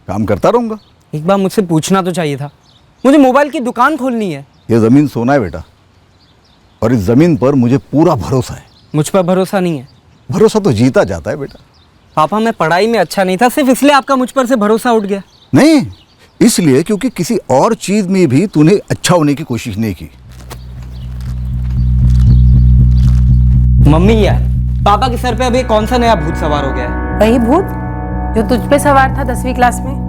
काम करता रहूंगा। एक बार मुझसे पूछना तो चाहिए था, मुझे मोबाइल की दुकान खोलनी है। ये ज़मीन सोना है बेटा, और इस ज़मीन पर मुझे पूरा भरोसा है। मुझ पर भरोसा नहीं है? भरोसा तो जीता जाता है बेटा। पापा मैं पढ़ाई में अच्छा नहीं था, सिर्फ इसलिए आपका मुझ पर से भरोसा उठ गया? नहीं, इसलिए क्योंकि किसी और चीज में भी तूने अच्छा होने की कोशिश नहीं की। मम्मी यार, पापा के सर पे अभी कौन सा नया भूत सवार हो गया है? वही भूत जो तुझ पे सवार था 10वीं क्लास में।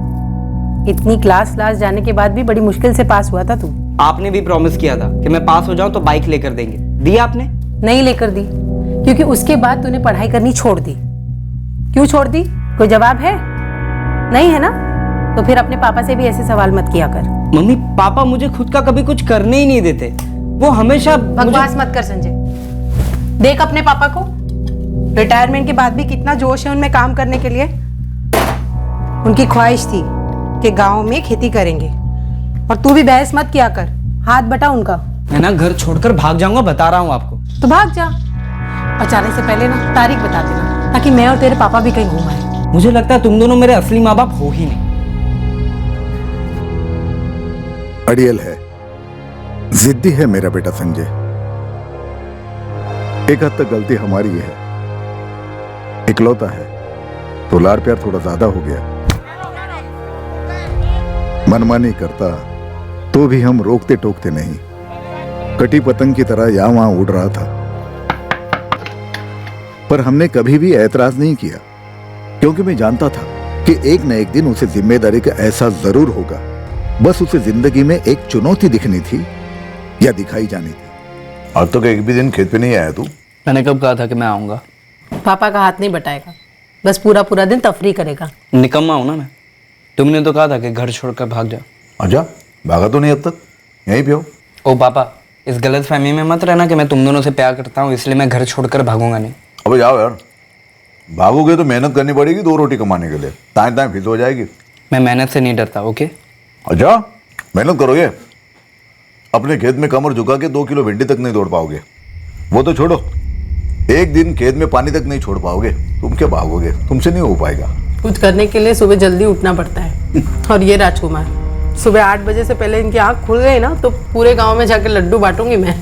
इतनी क्लास जाने के बाद भी बड़ी मुश्किल से पास हुआ था तू। आपने भी प्रॉमिस किया था कि मैं पास हो जाऊं तो बाइक लेकर देंगे, दी आपने? नहीं लेकर दी, क्योंकि उसके बाद तूने पढ़ाई करनी छोड़ दी। क्यों छोड़ दी? कोई जवाब है? नहीं है ना? तो फिर अपने पापा से भी ऐसे सवाल मत किया कर। मम्मी, पापा मुझे खुद का कभी कुछ करने ही नहीं देते। वो हमेशा बकवास मत कर संजय। देख अपने पापा को, रिटायरमेंट के बाद भी कितना जोश है उनमें काम करने के लिए। उनकी ख्वाहिश थी कि गांव में खेती करेंगे, और तू भी बहस मत किया कर, हाथ बटा उनका। मैं ना घर छोड़कर भाग जाऊंगा, बता रहा हूँ आपको। तो भाग जा, और जाने से पहले ना तारीख बता देना, ताकि मैं और तेरे पापा भी कहीं घूम आए। मुझे लगता है तुम दोनों मेरे असली माँ बाप हो ही नहीं। अड़ियल है, जिद्दी है मेरा बेटा संजय। एक हद तक गलती हमारी है, इकलौता है तो लाड़ प्यार थोड़ा ज्यादा हो गया। मनमानी करता तो भी हम रोकते टोकते नहीं, कटी पतंग की तरह यहां वहां उड़ रहा था। पर हमने कभी भी ऐतराज नहीं किया, क्योंकि मैं जानता था कि एक न एक दिन उसे जिम्मेदारी का एहसास जरूर होगा। बस उसे जिंदगी में एक चुनौती दिखनी थी या दिखाई जानी थी। आज तक एक भी दिन खेत पे नहीं आया तू? मैंने कब कहा था कि मैं आऊंगा? पापा का हाथ नहीं बटाएगा, बस पूरा पूरा दिन तफरी करेगा। निकम्मा हूं ना मैं? तुमने तो कहा था कि घर छोड़कर भाग जाओ। अच्छा, भागा तो नहीं अब तक, यहीं पे हो? ओ पापा, इस गलत फहमी में मत रहना कि मैं तुम दोनों से प्यार करता हूँ इसलिए मैं घर छोड़कर भागूंगा नहीं। अबे जाओ यार, भागोगे तो मेहनत करनी पड़ेगी 2 रोटी कमाने के लिए, ताए ताए फिर हो जाएगी। मैं मेहनत से नहीं डरता, ओके? अच्छा, मेहनत करोगे, अपने खेत में कमर झुका के 2 किलो भिंडी तक नहीं तोड़ पाओगे। वो तो छोड़ो, एक दिन खेत में पानी तक नहीं छोड़ पाओगे। तुम क्या भागोगे, तुमसे नहीं हो पाएगा। कुछ करने के लिए सुबह जल्दी उठना पड़ता है। और ये राजकुमार, सुबह 8 बजे से पहले इनकी आंख खुल गई ना तो पूरे गांव में जाके लड्डू बांटूंगी मैं।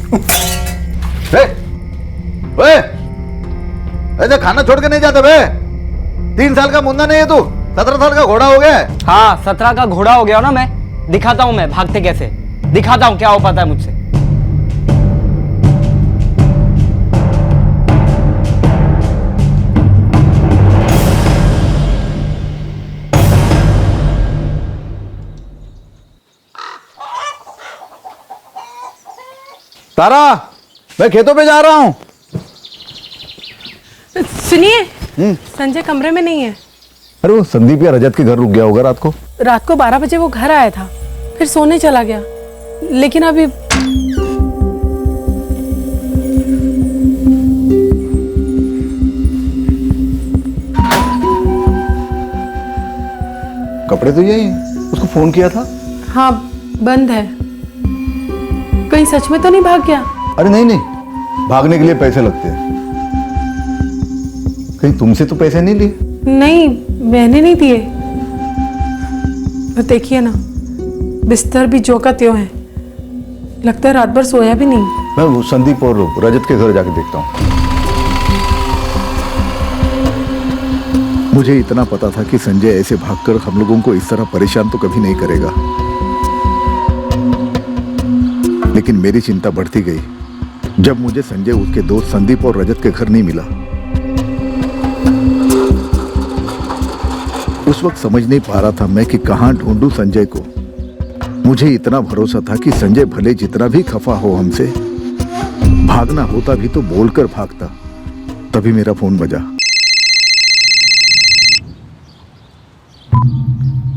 ऐसे खाना छोड़ के नहीं जाता बे? 3 साल का मुन्ना नहीं है तू, 17 साल का घोड़ा हो गया है। हाँ, 17 का घोड़ा हो गया ना मैं। दिखाता हूँ मैं भागते कैसे, दिखाता हूँ क्या हो पाता है मुझसे। तारा, मैं खेतों पे जा रहा हूँ। सुनिए, संजय कमरे में नहीं है। अरे वो संदीप या रजत के घर रुक गया होगा रात को। रात को 12 बजे वो घर आया था, फिर सोने चला गया, लेकिन अभी कपड़े तो यही हैं। उसको फोन किया था। हाँ, बंद है। कहीं सच में तो नहीं भाग गया? अरे नहीं नहीं, भागने के लिए पैसे लगते हैं। कहीं तुमसे तो पैसे नहीं लिए? नहीं, मैंने नहीं दिए। और देखिए ना, बिस्तर भी जो का त्यों है, लगता है रात भर सोया भी नहीं। मैं वो संदीप और रजत के घर जाके देखता हूँ। मुझे इतना पता था कि संजय ऐसे भागकर हम लोगों को इस तरह परेशान तो कभी नहीं करेगा, लेकिन मेरी चिंता बढ़ती गई जब मुझे संजय उसके दोस्त संदीप और रजत के घर नहीं मिला। उस वक्त समझ नहीं पा रहा था मैं कि कहां ढूंढूं संजय को। मुझे इतना भरोसा था कि संजय भले जितना भी खफा हो हमसे, भागना होता भी तो बोलकर भागता। तभी मेरा फोन बजा।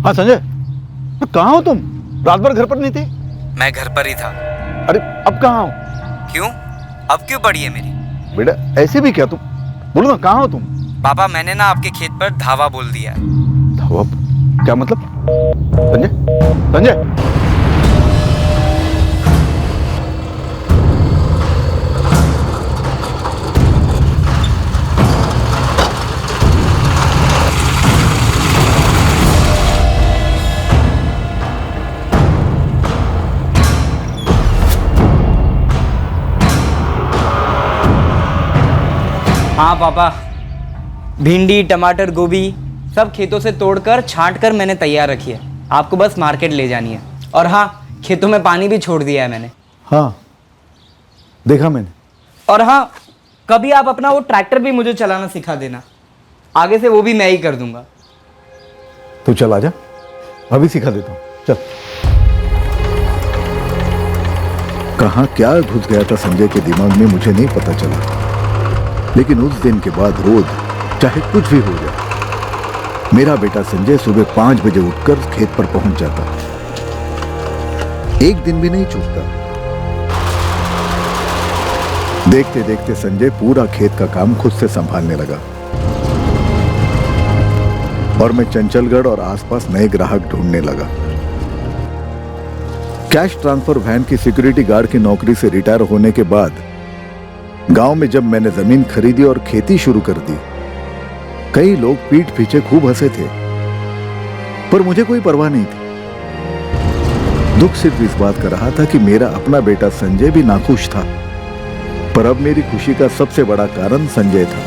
हाँ संजय, कहाँ हो तुम? रात भर घर पर नहीं थे? मैं घर पर ही था। अरे अब कहाँ हो? क्यों? अब क्यों पड़ी है मेरी? बेटा ऐसे भी क्या, तुम बोलो ना, कहाँ हो तुम? पापा, मैंने ना आपके खेत पर धावा बोल दिया है। धावा? क्या मतलब? संजय, संजय, हाँ पापा, भिंडी टमाटर गोभी सब खेतों से तोड़कर छांट कर मैंने तैयार रखी है, आपको बस मार्केट ले जानी है। और हाँ, खेतों में पानी भी छोड़ दिया है मैंने। हाँ देखा मैंने। और हाँ, कभी आप अपना वो ट्रैक्टर भी मुझे चलाना सिखा देना, आगे से वो भी मैं ही कर दूंगा। तो चल आजा, अभी सिखा देता हूँ, चल। कहाँ क्या घुस गया था संजय के दिमाग में मुझे नहीं पता चला, लेकिन उस दिन के बाद रोज चाहे कुछ भी हो जाए, मेरा बेटा संजय सुबह 5 बजे उठकर खेत पर पहुंच जाता। एक दिन भी नहीं चूकता। देखते देखते संजय पूरा खेत का काम खुद से संभालने लगा और मैं चंचलगढ़ और आसपास नए ग्राहक ढूंढने लगा। कैश ट्रांसफर वैन की सिक्योरिटी गार्ड की नौकरी से रिटायर होने के बाद गांव में जब मैंने जमीन खरीदी और खेती शुरू कर दी, कई लोग पीठ पीछे खूब हंसे थे, पर मुझे कोई परवाह नहीं थी। दुख सिर्फ इस बात का रहा था कि मेरा अपना बेटा संजय भी नाखुश था। पर अब मेरी खुशी का सबसे बड़ा कारण संजय था।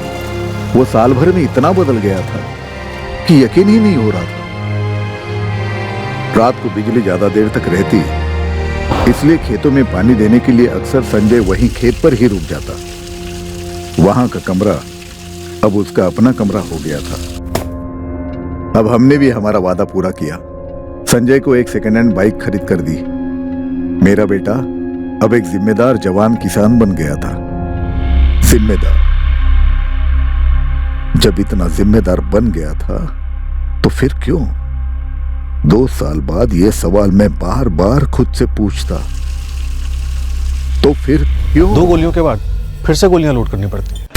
वो साल भर में इतना बदल गया था कि यकीन ही नहीं हो रहा था। रात को बिजली ज्यादा देर तक रहती, इसलिए खेतों में पानी देने के लिए अक्सर संजय वहीं खेत पर ही रुक जाता। वहां का कमरा अब उसका अपना कमरा हो गया था। अब हमने भी हमारा वादा पूरा किया। संजय को एक सेकेंड हैंड बाइक खरीद कर दी। मेरा बेटा अब एक जिम्मेदार जवान किसान बन गया था। जिम्मेदार, जब इतना जिम्मेदार बन गया था तो फिर क्यों? 2 साल बाद यह सवाल मैं बार बार खुद से पूछता, तो फिर क्यों? 2 गोलियों के बाद फिर से गोलियां लोड करनी पड़ती हैं।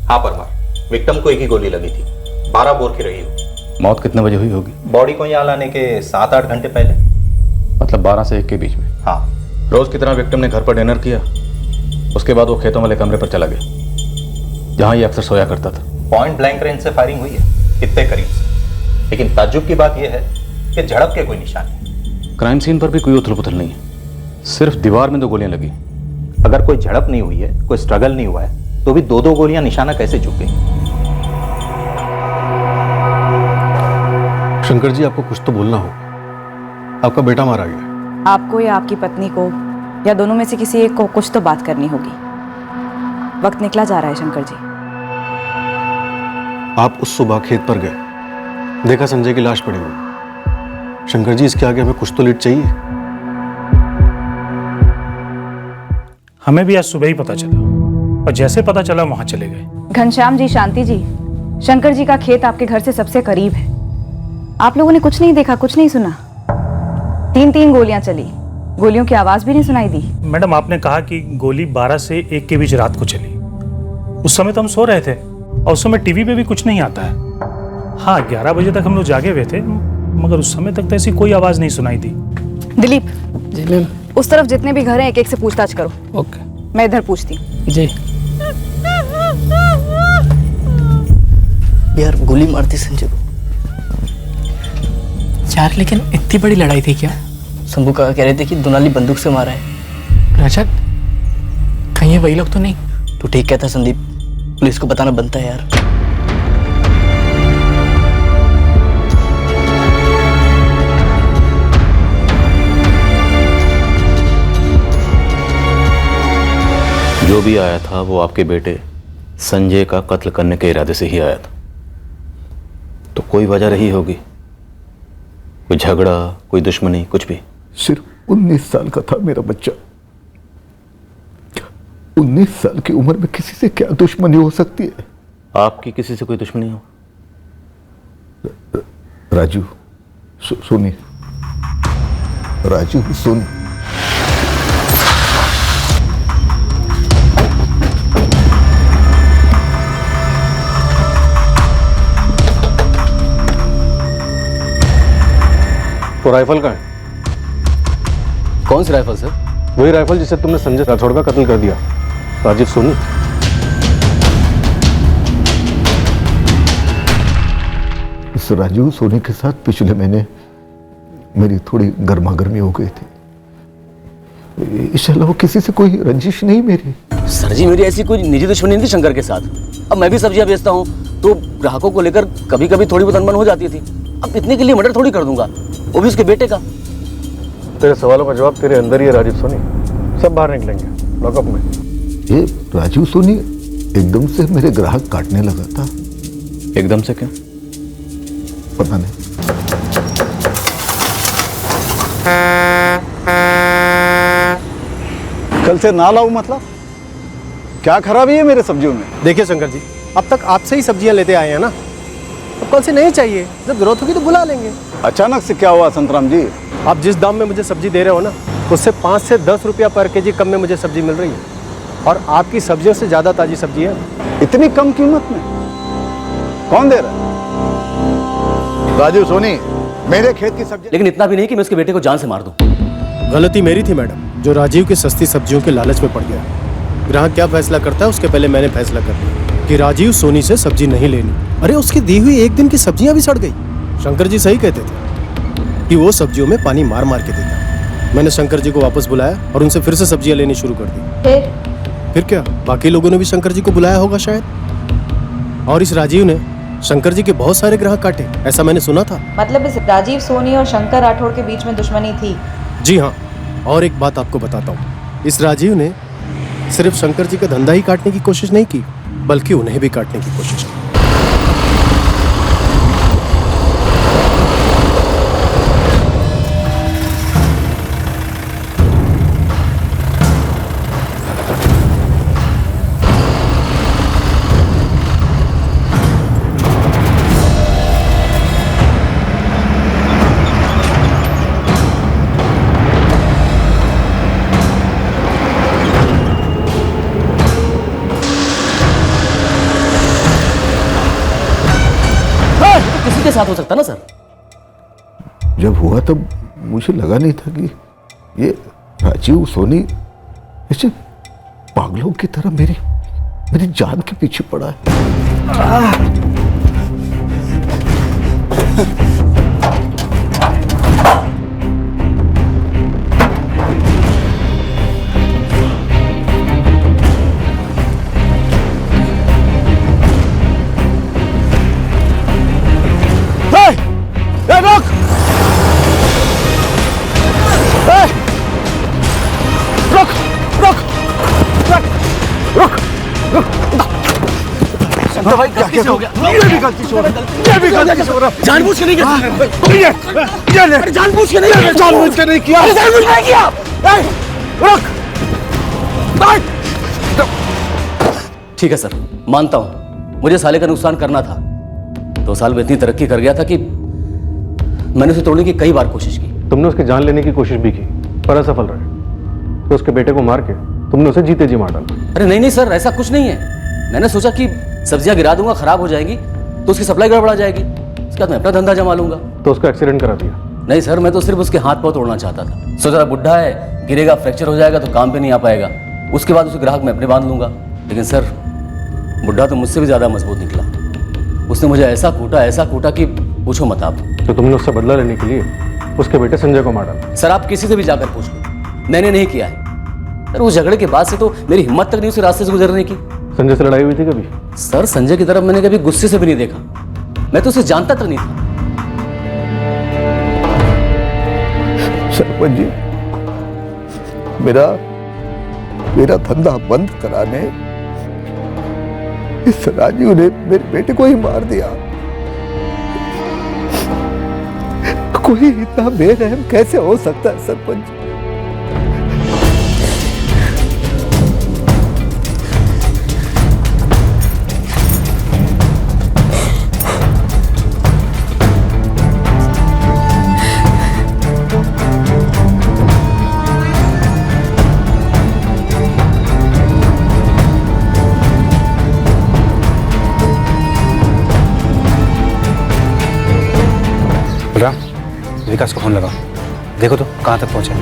हाँ परमार, विक्टिम को एक ही गोली लगी थी, 12 बोर की रही हो। मौत कितने बजे हुई होगी? बॉडी को यहाँ लाने के 7-8 घंटे पहले। मतलब 12 से 1 के बीच में। हाँ। रोज की तरह विक्टिम ने घर पर डिनर किया, उसके बाद वो खेतों वाले कमरे पर चला गया जहां ये अक्सर सोया करता था। पॉइंट ब्लैंक रेंज से फायरिंग हुई है, इतने करीब से। लेकिन ताज्जुब की बात यह है कि झड़प के कोई निशान नहीं। क्राइम सीन पर भी कोई उथल पुथल नहीं है, सिर्फ दीवार में 2 गोलियां लगी। अगर कोई झड़प नहीं हुई है, कोई स्ट्रगल नहीं हुआ है, तो भी 2-2 गोलियां निशाना कैसे चुक गई? शंकर जी, आपको कुछ तो बोलना होगा। आपका बेटा मारा गया। आपको या आपकी पत्नी को या दोनों में से किसी एक को कुछ तो बात करनी होगी। वक्त निकला जा रहा है शंकर जी। आप उस सुबह खेत पर गए, देखा संजय की लाश पड़ी हुई। शंकर जी, इसके आगे हमें कुछ तो लीड चाहिए। हमें भी आज सुबह ही पता चला और जैसे पता चला वहां चले गए। घनश्याम जी, शांति जी, शंकर जी का खेत आपके घर से सबसे करीब है। आप लोगों ने कुछ नहीं देखा, कुछ नहीं सुना? 3-3 गोलियां चली, गोलियों की आवाज भी नहीं सुनाई दी। मैडम, आपने कहा कि गोली 12 से 1 के बीच रात को चली। उस समय तो हम सो रहे थे और उस समय टीवी पे भी कुछ नहीं आता है। हाँ, 11 बजे तक हम लोग जागे हुए थे, मगर उस समय तक तो ऐसी कोई आवाज नहीं सुनाई दी। दिलीप जी मैम। उस तरफ जितने भी घर हैं, एक-एक से पूछताछ करो। ओके। मैं इधर पूछती हूँ। जी। यार, गोली मारती संजय को यार, लेकिन इतनी बड़ी लड़ाई थी क्या? शंभू काका कह रहे थे कि दुनाली बंदूक से मारा है। रजत, कहीं ये वही लोग तो नहीं? तू ठीक कहता संदीप, पुलिस को बताना बनता है यार। जो भी आया था वो आपके बेटे संजय का कत्ल करने के इरादे से ही आया था। तो कोई वजह रही होगी, कोई झगड़ा, कोई दुश्मनी, कुछ भी। सिर्फ 19 साल का था मेरा बच्चा। 19 साल की उम्र में किसी से क्या दुश्मनी हो सकती है? आपकी किसी से कोई दुश्मनी हो? राजू, सुनिए। राजू, सुन। तो राइफल का है? कौन सी राइफल सर? वही राइफल जिससे तुमने संजय राठौड़ का कत्ल कर दिया, राजीव सोनी। इस राजीव सोनी के साथ पिछले महीने मेरी थोड़ी गर्मा गर्मी हो गई थी। इसके अलावा किसी से कोई रंजिश नहीं मेरी। सर जी, मेरी ऐसी कोई निजी दुश्मनी नहीं थी शंकर के साथ। अब मैं भी सब्जियां बेचता हूँ तो ग्राहकों को लेकर कभी कभी थोड़ी बहुत अनबन हो जाती थी। अब इतने के लिए मर्डर थोड़ी कर दूंगा, वो भी उसके बेटे का। तेरे सवालों का जवाब तेरे अंदर ही है राजीव सोनी। सब बाहर निकलेंगे लॉकअप में। ये राजीव सोनी एकदम से मेरे ग्राहक काटने लगा था। एकदम से क्या? पता नहीं। कल से ना लाऊं मतलब? क्या खराबी है मेरे सब्जियों में? देखिए शंकर जी, अब तक आपसे ही सब्जियां लेते आए हैं ना, अब कल से नहीं चाहिए। जब जरूरत होगी तो बुला लेंगे। अचानक से क्या हुआ संतराम जी? आप जिस दाम में मुझे सब्जी दे रहे हो ना, उससे 5 से 10 रुपया पर केजी कम में मुझे सब्जी मिल रही है, और आपकी सब्जियों से ज़्यादा ताज़ी सब्जी है। इतनी कम कीमत में कौन दे रहा है? राजीव सोनी, मेरे खेत की सब्जी। लेकिन इतना भी नहीं कि मैं उसके बेटे को जान से मार दूं। गलती मेरी थी मैडम, जो राजीव की सस्ती सब्जियों के लालच में पड़ गया। ग्राहक क्या फैसला करता है उसके पहले मैंने फैसला कर लिया कि राजीव सोनी से सब्जी नहीं लेनी। अरे उसकी दी हुई एक दिन की सब्जियां भी सड़ गई। शंकर जी सही कहते थे कि वो सब्जियों में पानी मार मार के देता। मैंने शंकर जी को वापस बुलाया और उनसे फिर से सब्जियां लेनी शुरू कर दी। फिर क्या, बाकी लोगों ने भी शंकर जी को बुलाया होगा शायद, और इस राजीव ने शंकर जी के बहुत सारे ग्राहक काटे, ऐसा मैंने सुना था। मतलब इस राजीव सोनी और शंकर राठौड़ के बीच में दुश्मनी थी? जी हाँ, और एक बात आपको बताता हूँ, इस राजीव ने सिर्फ शंकर जी का धंधा ही काटने की कोशिश नहीं की, बल्कि उन्हें भी काटने की कोशिश की। किसी के साथ हो सकता ना सर? जब हुआ तब मुझे लगा नहीं था कि ये राजीव सोनी ऐसे पागलों की तरह मेरी जान के पीछे पड़ा है। शंकर भाई, गलती से हो गया। ये भी गलती से हो रहा है। जानबूझ के नहीं किया। जानबूझ के नहीं किया। ठीक है सर, मानता हूँ मुझे साले का नुकसान करना था। 2 साल में इतनी तरक्की कर गया था कि मैंने उसे तोड़ने की कई बार कोशिश की। तुमने उसकी जान लेने की कोशिश भी की पर असफल रहे, तो उसके बेटे को मार के तुमने उसे जीते जी मार डाला। अरे नहीं सर, ऐसा कुछ नहीं है। मैंने सोचा कि सब्जियां गिरा दूंगा, खराब हो जाएंगी तो उसकी सप्लाई गड़बड़ा जाएगी, उसके बाद मैं अपना धंधा जमा लूंगा। तो उसका एक्सीडेंट करा दिया? नहीं सर, मैं तो सिर्फ उसके हाथ पांव तोड़ना चाहता था। सोचा बुढ़ा है, गिरेगा, फ्रैक्चर हो जाएगा तो काम पे नहीं आ पाएगा, उसके बाद उसे ग्राहक मैं अपने बांध लूंगा। लेकिन सर, बुढ़ा तो मुझसे भी ज्यादा मजबूत निकला। उसने मुझे ऐसा कूटा कि पूछो मत आप। तो तुमने उससे बदला लेने के लिए उसके बेटे संजय को मार डाला? सर, आप किसी से भी जाकर पूछ लो, मैंने नहीं किया है। सर, उस झगड़े के बाद से तो मेरी हिम्मत तक नहीं उस रास्ते से गुजरने की। संजय से लड़ाई हुई थी कभी? सर, संजय की तरफ मैंने कभी गुस्से से भी नहीं देखा, मैं तो उसे जानता तक नहीं था। सरपंच जी, मेरा धंधा बंद कराने इस राजीव ने मेरे बेटे को ही मार दिया। कोई इतना बेरहम कैसे हो सकता है सरपंच जी? विकास को फोन लगाओ, देखो तो कहाँ तक पहुंचा।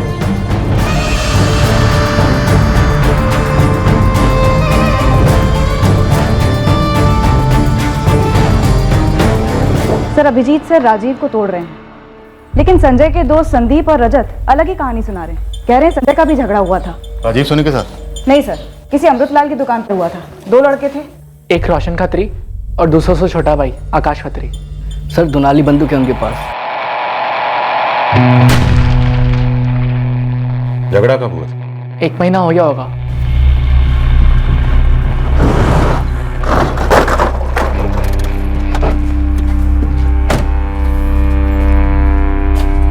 सर अभिजीत सर राजीव को तोड़ रहे हैं, लेकिन संजय के दोस्त संदीप और रजत अलग ही कहानी सुना रहे हैं। कह रहे हैं संजय का भी झगड़ा हुआ था। राजीव सोनी के साथ? नहीं सर, किसी अमृतलाल की दुकान पर हुआ था। 2 लड़के थे, एक रोशन खत्री और दूसरा से छोटा भाई आकाश खत्री। सर दुनाली बंदूक है उनके पास। झगड़ा कब हुआ था? 1 महीना हो गया होगा।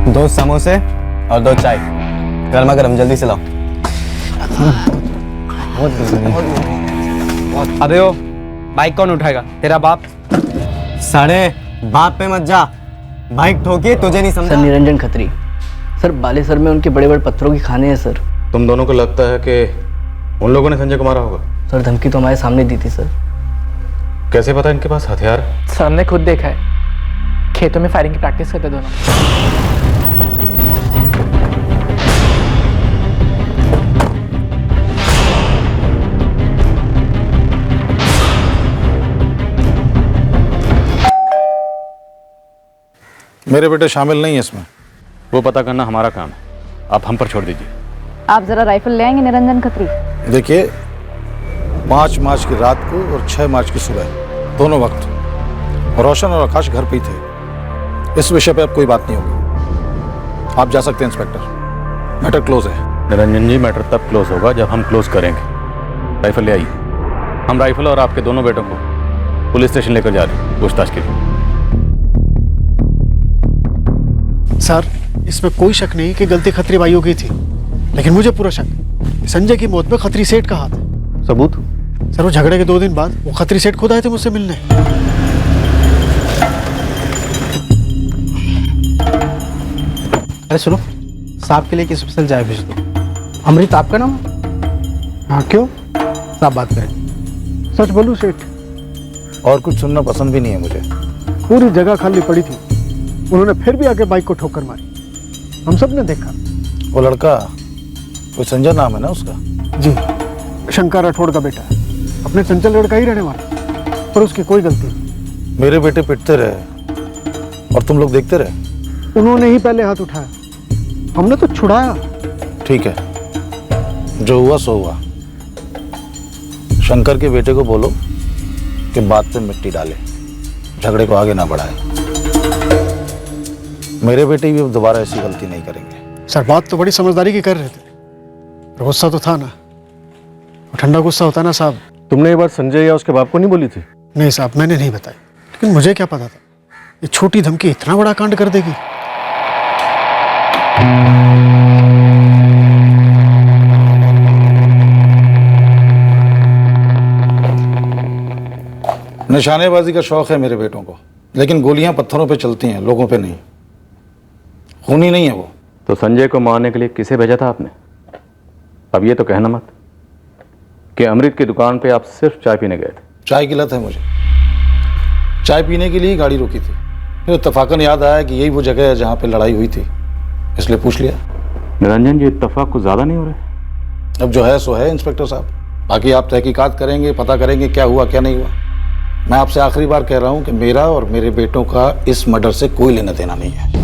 दो समोसे और 2 चाय, गर्मा गर्म, जल्दी से लाओ। अबे ओ, बाइक कौन उठाएगा? तेरा बाप? साढ़े बाप पे मत जा, बाइक ठोकी तुझे नहीं समझा। सर निरंजन खत्री। सर बालेसर में उनके बड़े बड़े पत्थरों की खाने हैं सर। तुम दोनों को लगता है कि उन लोगों ने संजय को मारा होगा? सर धमकी तो हमारे सामने दी थी सर। कैसे पता इनके पास हथियार? सर हमने खुद देखा है, खेतों में फायरिंग की प्रैक्टिस करते दोनों। मेरे बेटे शामिल नहीं है इसमें। वो पता करना हमारा काम है, आप हम पर छोड़ दीजिए। आप जरा राइफल ले आएंगे निरंजन खत्री? देखिए, 5 मार्च की रात को और 6 मार्च की सुबह, दोनों वक्त रोशन और आकाश घर पे ही थे। इस विषय पे अब कोई बात नहीं होगी। आप जा सकते हैं इंस्पेक्टर, मैटर क्लोज है। निरंजन जी, मैटर तब क्लोज होगा जब हम क्लोज करेंगे। राइफल ले आइए। हम राइफल और आपके दोनों बेटों को पुलिस स्टेशन लेकर जा रहे हैं पूछताछ के लिए। सर इसमें कोई शक नहीं कि गलती खत्री भाइयों की थी, लेकिन मुझे पूरा शक है संजय की मौत में खत्री सेठ का हाथ है। सबूत? सर वो झगड़े के 2 दिन बाद वो खत्री सेठ खुद आए थे मुझसे मिलने। अरे सुनो, साहब के लिए एक स्पेशल चाय भेज दो। अमृत आपका नाम? हाँ क्यों? साहब बात करें। सच बोलूं सेठ, और कुछ सुनना पसंद भी नहीं है मुझे। पूरी जगह खाली पड़ी थी, उन्होंने फिर भी आके बाइक को ठोकर मारी। हम सब ने देखा। वो लड़का कोई संजय नाम है ना उसका? जी, शंकर राठौड़ का बेटा है, अपने चंचलगढ़ का ही रहने वाला, पर उसकी कोई गलती नहीं। मेरे बेटे पिटते रहे और तुम लोग देखते रहे। उन्होंने ही पहले हाथ उठाया, हमने तो छुड़ाया। ठीक है, जो हुआ सो हुआ। शंकर के बेटे को बोलो कि बात पे मिट्टी डाले, झगड़े को आगे ना बढ़ाए। मेरे बेटे भी अब दोबारा ऐसी गलती नहीं करेंगे। सर बात तो बड़ी समझदारी की कर रहे थे, गुस्सा तो था ना, ठंडा गुस्सा होता ना साहब। तुमने ये बात संजय या उसके बाप को नहीं बोली थी? नहीं साहब, मैंने नहीं बताई, लेकिन मुझे क्या पता था ये छोटी धमकी इतना बड़ा कांड कर देगी। निशानेबाजी का शौक है मेरे बेटों को, लेकिन गोलियां पत्थरों पे चलती हैं, लोगों पे नहीं। खूनी नहीं है वो। तो संजय को मारने के लिए किसे भेजा था आपने? अब ये तो कहना मत कि अमृत की दुकान पे आप सिर्फ चाय पीने गए थे। चाय की लत है मुझे, चाय पीने के लिए ही गाड़ी रोकी थी। फिर इत्तफाकन याद आया कि यही वो जगह है जहाँ पे लड़ाई हुई थी, इसलिए पूछ लिया। निरंजन जी, इत्तफाक कुछ ज़्यादा नहीं हो रहे? अब जो है सो है इंस्पेक्टर साहब, बाकी आप तहकीकात करेंगे, पता करेंगे क्या हुआ क्या नहीं हुआ। मैं आपसे आखिरी बार कह रहा हूँ कि मेरा और मेरे बेटों का इस मर्डर से कोई लेना देना नहीं है।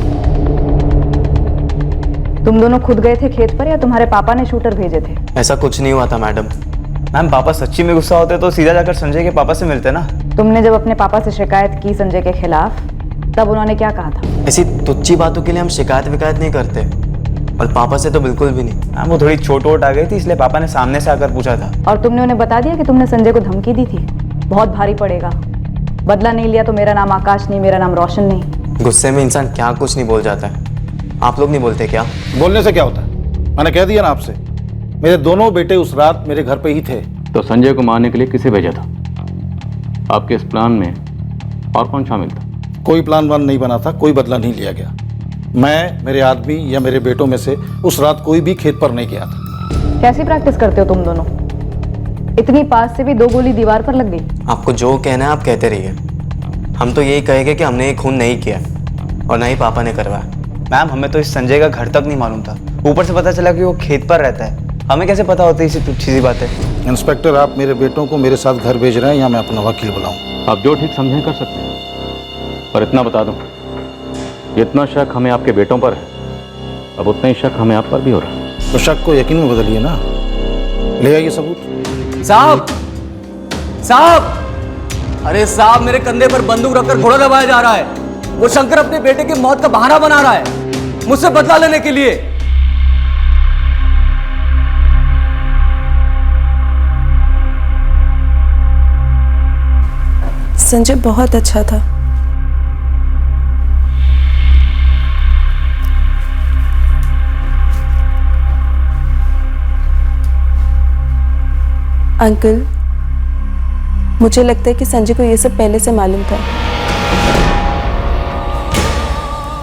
तुम दोनों खुद गए थे खेत पर या तुम्हारे पापा ने शूटर भेजे थे? ऐसा कुछ नहीं हुआ था मैडम। मैम, पापा सच्ची में गुस्सा होते तो सीधा जाकर संजय के पापा से मिलते ना। तुमने जब अपने पापा से शिकायत की संजय के खिलाफ, तब उन्होंने क्या कहा था? ऐसी तुच्छी बातों के लिए हम शिकायत विकायत नहीं करते, और पापा से तो बिल्कुल भी नहीं। मैम, वो थोड़ी चोट वोट आ गई थी, इसलिए पापा ने सामने से आकर पूछा था। और तुमने उन्हें बता दिया कि तुमने संजय को धमकी दी थी, बहुत भारी पड़ेगा, बदला नहीं लिया तो मेरा नाम आकाश नहीं, मेरा नाम रोशन नहीं। गुस्से में इंसान क्या कुछ नहीं बोल जाता है। आप लोग नहीं बोलते क्या? बोलने से क्या होता है? मैंने कह दिया ना आपसे, मेरे दोनों बेटे उस रात मेरे घर पे ही थे। तो संजय को मारने के लिए किसे भेजा था? आपके इस प्लान में और कौन शामिल था? कोई प्लान वान नहीं बना था, कोई बदला नहीं लिया गया। मैं, मेरे आदमी या मेरे बेटों में से उस रात कोई भी खेत पर नहीं गया था। कैसी प्रैक्टिस करते हो तुम दोनों? इतनी पास से भी 2 गोली दीवार पर लग गई। आपको जो कहना है आप कहते रहिए, हम तो यही कहेंगे कि हमने ये खून नहीं किया और ना ही पापा ने करवाया। मैम, हमें तो इस संजय का घर तक नहीं मालूम था, ऊपर से पता चला कि वो खेत पर रहता है। हमें कैसे पता होती इसी तुच्छी सी बात है? इंस्पेक्टर, आप मेरे बेटों को मेरे साथ घर भेज रहे हैं या मैं अपना वकील बुलाऊं? आप जो ठीक समझें कर सकते हैं। पर इतना बता दूं, जितना शक हमें आपके बेटों पर है, अब उतना ही शक हमें आप पर भी हो रहा है। तो शक को यकीन में बदलिए ना, ले आइए सबूत। साहब, साहब, अरे साहब, मेरे कंधे पर बंदूक रखकर घोड़ा दबाया जा रहा है। वो शंकर अपने बेटे की मौत का बहाना बना रहा है मुझसे बदला लेने के लिए। संजय बहुत अच्छा था। अंकल, मुझे लगता है कि संजय को ये सब पहले से मालूम था।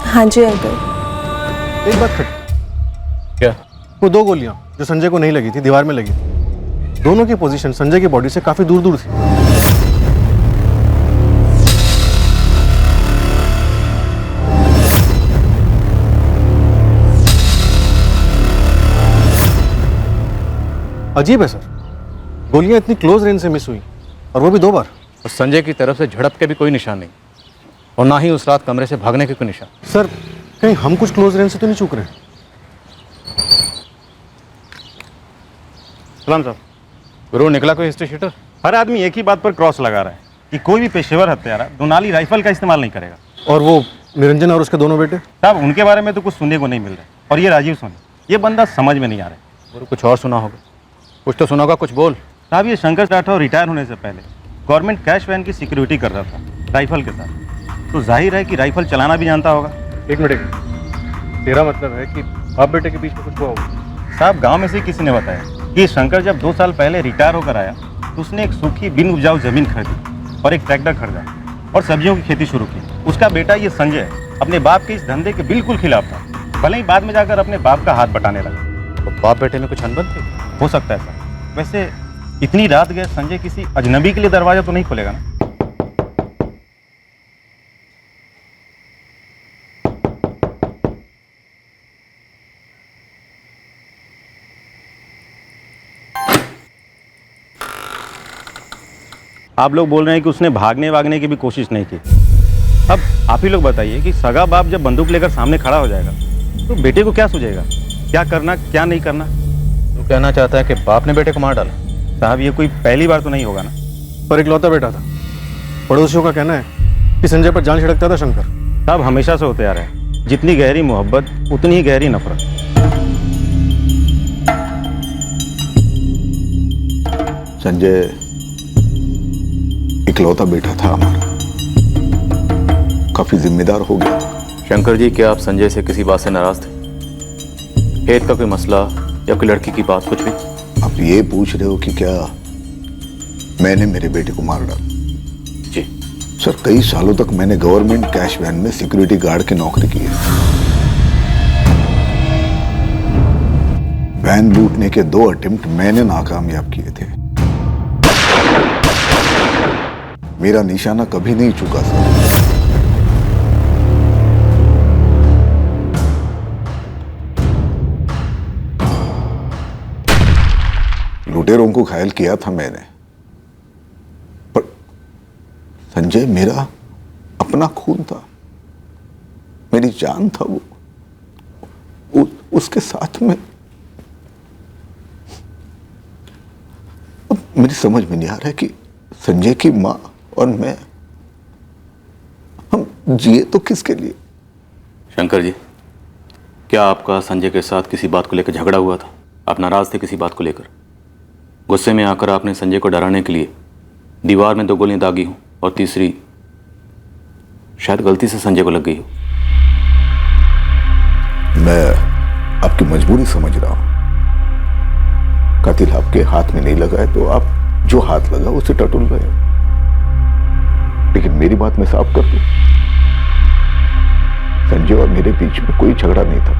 हाँ जी अंकल। एक बात खटी। क्या? वो 2 गोलियां जो संजय को नहीं लगी थी, दीवार में लगी थी। दोनों की पोजीशन संजय की बॉडी से काफी दूर दूर थी। अजीब है सर, गोलियां इतनी क्लोज रेंज से मिस हुई और वो भी 2 बार। और संजय की तरफ से झड़प के भी कोई निशान नहीं, और ना ही उस रात कमरे से भागने के कोई निशान। सर, कहीं हम कुछ क्लोज रेंज से तो नहीं चूक रहे? सलाम साहब। गुरु निकला कोई हिस्ट्री शीटर? हर आदमी एक ही बात पर क्रॉस लगा रहा है कि कोई भी पेशेवर हत्यारा दुनाली राइफल का इस्तेमाल नहीं करेगा। और वो निरंजन और उसके दोनों बेटे? साहब, उनके बारे में तो कुछ सुनने को नहीं मिल रहा है। और ये राजीव सोनी, ये बंदा समझ में नहीं आ रहा है। गुरु कुछ और सुना होगा, कुछ तो सुना होगा, कुछ बोल। साहब, ये शंकर राठौर रिटायर होने से पहले गवर्नमेंट कैश वैन की सिक्योरिटी कर रहा था राइफल के साथ। तो जाहिर है कि राइफल चलाना भी जानता होगा। एक मिनट, तेरा मतलब है कि बाप बेटे के बीच में कुछ हुआ होगा? साहब, गांव में से किसी ने बताया कि शंकर जब 2 साल पहले रिटायर होकर आया तो उसने एक सूखी बिन उपजाऊ जमीन खरीदी और एक ट्रैक्टर खरीदा और सब्जियों की खेती शुरू की। उसका बेटा ये संजय अपने बाप के इस धंधे के बिल्कुल खिलाफ था, भले ही बाद में जाकर अपने बाप का हाथ बटाने लगा। तो बाप बेटे में कुछ अनबन थी? हो सकता है सर। वैसे इतनी रात गए संजय किसी अजनबी के लिए दरवाजा तो नहीं खोलेगा ना? आप लोग बोल रहे हैं कि उसने भागने वागने की भी कोशिश नहीं की। अब आप ही लोग बताइए कि सगा बाप जब बंदूक लेकर सामने खड़ा हो जाएगा तो बेटे को क्या सूझेगा, क्या करना क्या नहीं करना? तो कहना चाहता है कि बाप ने बेटे को मार डाला? साहब, ये कोई पहली बार तो नहीं होगा ना। पर इकलौता बेटा था। पड़ोसियों का कहना है कि संजय पर जान छिड़कता था शंकर। साहब, हमेशा से होते आ रहे हैं। जितनी गहरी मोहब्बत उतनी ही गहरी नफरत। संजय इकलौता बेटा था हमारा, काफी जिम्मेदार हो गया। शंकर जी, क्या आप संजय से किसी बात से नाराज थे? खेत का कोई मसला या कोई लड़की की बात, कुछ भी? आप ये पूछ रहे हो कि क्या मैंने मेरे बेटे को मार डाला? जी सर, कई सालों तक मैंने गवर्नमेंट कैश वैन में सिक्योरिटी गार्ड की नौकरी की है। वैन लूटने के 2 अटेम्प्ट मैंने नाकामयाब किए थे। मेरा निशाना कभी नहीं चुका सर। लुटेरों को घायल किया था मैंने, पर संजय मेरा अपना खून था, मेरी जान था। वो उसके साथ में अब मेरी समझ में नहीं आ रहा है कि संजय की माँ और मैं, हम जिए तो किसके लिए? शंकर जी, क्या आपका संजय के साथ किसी बात को लेकर झगड़ा हुआ था? आप नाराज थे किसी बात को लेकर? गुस्से में आकर आपने संजय को डराने के लिए दीवार में 2 गोलियां दागी हो, और तीसरी शायद गलती से संजय को लग गई हो। मैं आपकी मजबूरी समझ रहा हूं। कातिल आपके हाथ में नहीं लगा है तो आप जो हाथ लगा उसे टटोल गए, लेकिन मेरी बात मैं साफ कर दूं, संजय और मेरे बीच में कोई झगड़ा नहीं था।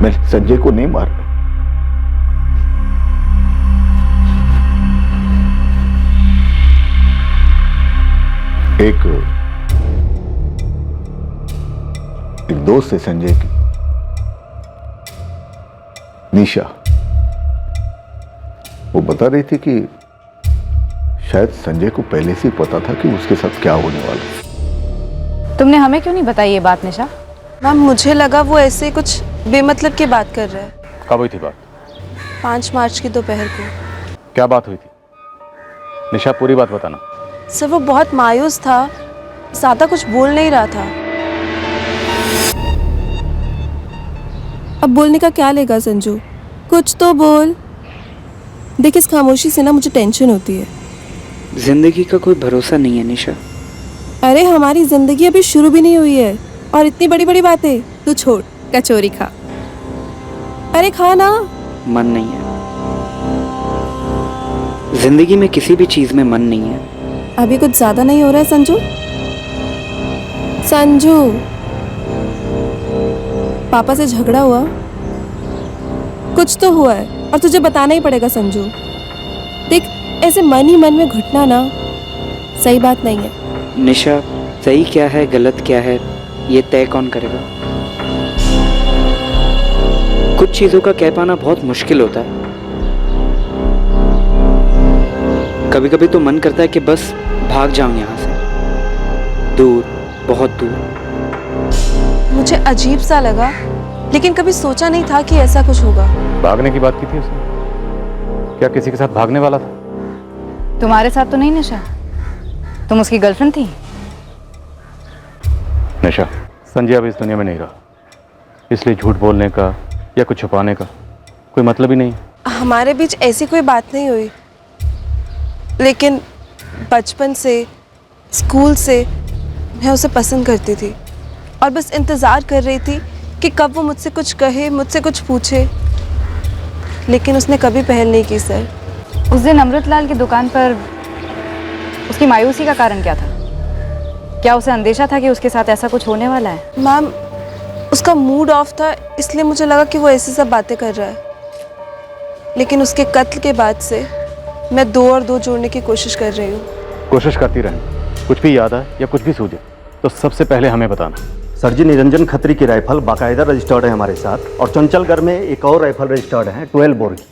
मैं संजय को नहीं मारा। एक दोस्त है संजय की, निशा, वो बता रही थी कि शायद संजय को पहले से ही पता था कि उसके साथ क्या होने वाला है। तुमने हमें क्यों नहीं बताई ये बात निशा? मैम मुझे लगा वो ऐसे कुछ बेमतलब की बात कर रहा है। कब हुई थी बात? 5 मार्च की दोपहर को। क्या बात हुई थी निशा, पूरी बात बताना। सर वो बहुत मायूस था, ज्यादा कुछ बोल नहीं रहा था। अब बोलने का क्या लेगा संजू, कुछ तो बोल। देख इस खामोशी से ना मुझे टेंशन होती है। जिंदगी का कोई भरोसा नहीं है निशा। अरे हमारी जिंदगी अभी शुरू भी नहीं हुई है और इतनी बड़ी बड़ी बातें। तू छोड़, कचौरी खा। अरे खा ना। मन नहीं है, जिंदगी में किसी भी चीज में मन नहीं है। अभी कुछ ज्यादा नहीं हो रहा है संजू? संजू पापा से झगड़ा हुआ? कुछ तो हुआ है और तुझे बताना ही पड़ेगा संजू। देख ऐसे मन ही मन में घुटना ना सही बात नहीं है। निशा सही क्या है गलत क्या है ये तय कौन करेगा? कुछ चीजों का कह पाना बहुत मुश्किल होता है। कभी कभी तो मन करता है कि बस भाग जाऊं यहाँ से, दूर, बहुत दूर। मुझे अजीब सा लगा, लेकिन कभी सोचा नहीं था कि ऐसा कुछ होगा। भागने की बात की थी उसने? क्या किसी के साथ भागने वाला था? तुम्हारे साथ तो नहीं निशा, तुम उसकी गर्लफ्रेंड थी। निशा, संजय अब इस दुनिया में नहीं रहा, इसलिए झूठ बोलने का या कुछ छुपाने का कोई मतलब ही नहीं। हमारे बीच ऐसी कोई बात नहीं हुई, लेकिन बचपन से, स्कूल से मैं उसे पसंद करती थी और बस इंतज़ार कर रही थी कि कब वो मुझसे कुछ कहे, मुझसे कुछ पूछे, लेकिन उसने कभी पहल नहीं की। सर उस दिन अमृतलाल की दुकान पर उसकी मायूसी का कारण क्या था? क्या उसे अंदेशा था कि उसके साथ ऐसा कुछ होने वाला है? मैम उसका मूड ऑफ था, इसलिए मुझे लगा कि वो ऐसी सब बातें कर रहा है, लेकिन उसके कत्ल के बाद से मैं 2 और 2 जोड़ने की कोशिश कर रही हूँ। कोशिश करती रहना, कुछ भी याद आए या कुछ भी सूझे तो सबसे पहले हमें बताना। सर जी, निरंजन खत्री की राइफल बाकायदा रजिस्टर्ड है हमारे साथ, और चंचलगढ़ में एक और राइफल रजिस्टर्ड है 12 बोर की।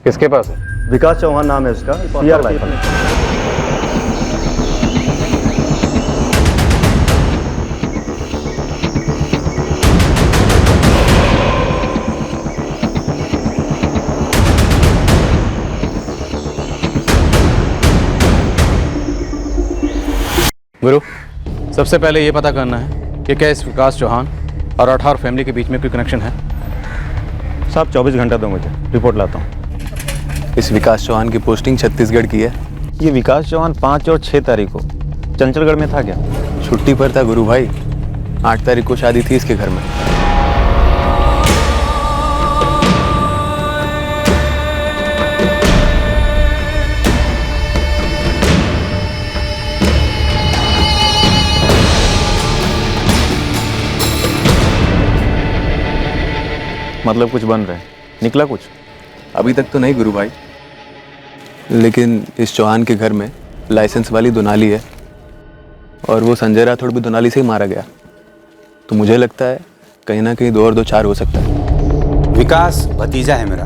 किसके पास है? विकास चौहान नाम है उसका, सीआर राइफल। गुरु, सबसे पहले ये पता करना है कि क्या इस विकास चौहान और राठौर फैमिली के बीच में कोई कनेक्शन है? साहब 24 घंटा दो मुझे, रिपोर्ट लाता हूँ। इस विकास चौहान की पोस्टिंग छत्तीसगढ़ की है। ये विकास चौहान 5 और 6 तारीख को चंचलगढ़ में था क्या? छुट्टी पर था गुरु भाई। 8 तारीख को शादी थी इसके घर में। मतलब कुछ बन रहा है, निकला कुछ? अभी तक तो नहीं गुरु भाई, लेकिन इस चौहान के घर में लाइसेंस वाली दुनाली है और वो संजय राठौड़ भी दुनाली से ही मारा गया। तो मुझे लगता है कहीं ना कहीं 2 और 2 4 हो सकता है। विकास भतीजा है मेरा,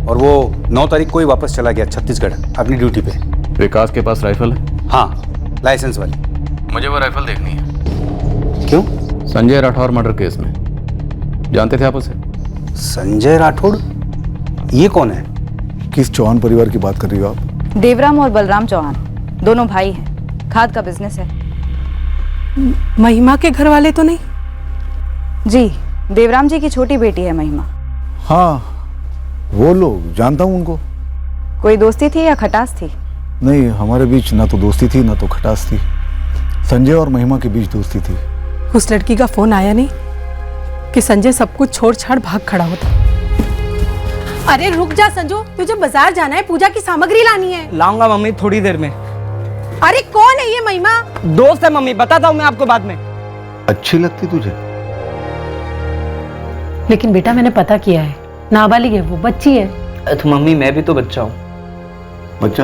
और वो 9 तारीख को ही वापस चला गया छत्तीसगढ़ अपनी ड्यूटी पे। विकास के पास राइफल है? हाँ, लाइसेंस वाली। मुझे वो राइफल देखनी है। क्यों? संजय राठौर मर्डर केस में। जानते थे आप उसे? संजय राठौड़? ये कौन है? किस चौहान परिवार की बात कर रही हो आप? देवराम और बलराम चौहान दोनों भाई हैं, खाद का बिजनेस है। महिमा के घर वाले तो नहीं? जी, देवराम जी की छोटी बेटी है महिमा। हाँ, वो लोग जानता हूँ उनको। कोई दोस्ती थी या खटास थी? नहीं, हमारे बीच ना तो दोस्ती थी ना तो खटास थी। संजय और महिमा के बीच दोस्ती थी। उस लड़की का फोन आया नहीं कि संजय सब कुछ छोड़ छाड़ भाग खड़ा होता? अरे रुक जा संजू, तुझे बाजार जाना है, पूजा की सामग्री लानी है। लाऊंगा मम्मी थोड़ी देर में। अरे कौन है ये महिमा? दोस्त है मम्मी, बताता हूँ मैं आपको बाद में। अच्छी लगती तुझे? लेकिन बेटा मैंने पता किया है, नाबालिग है वो, बच्ची है। तो मम्मी मैं भी तो बच्चा हूँ। बच्चा?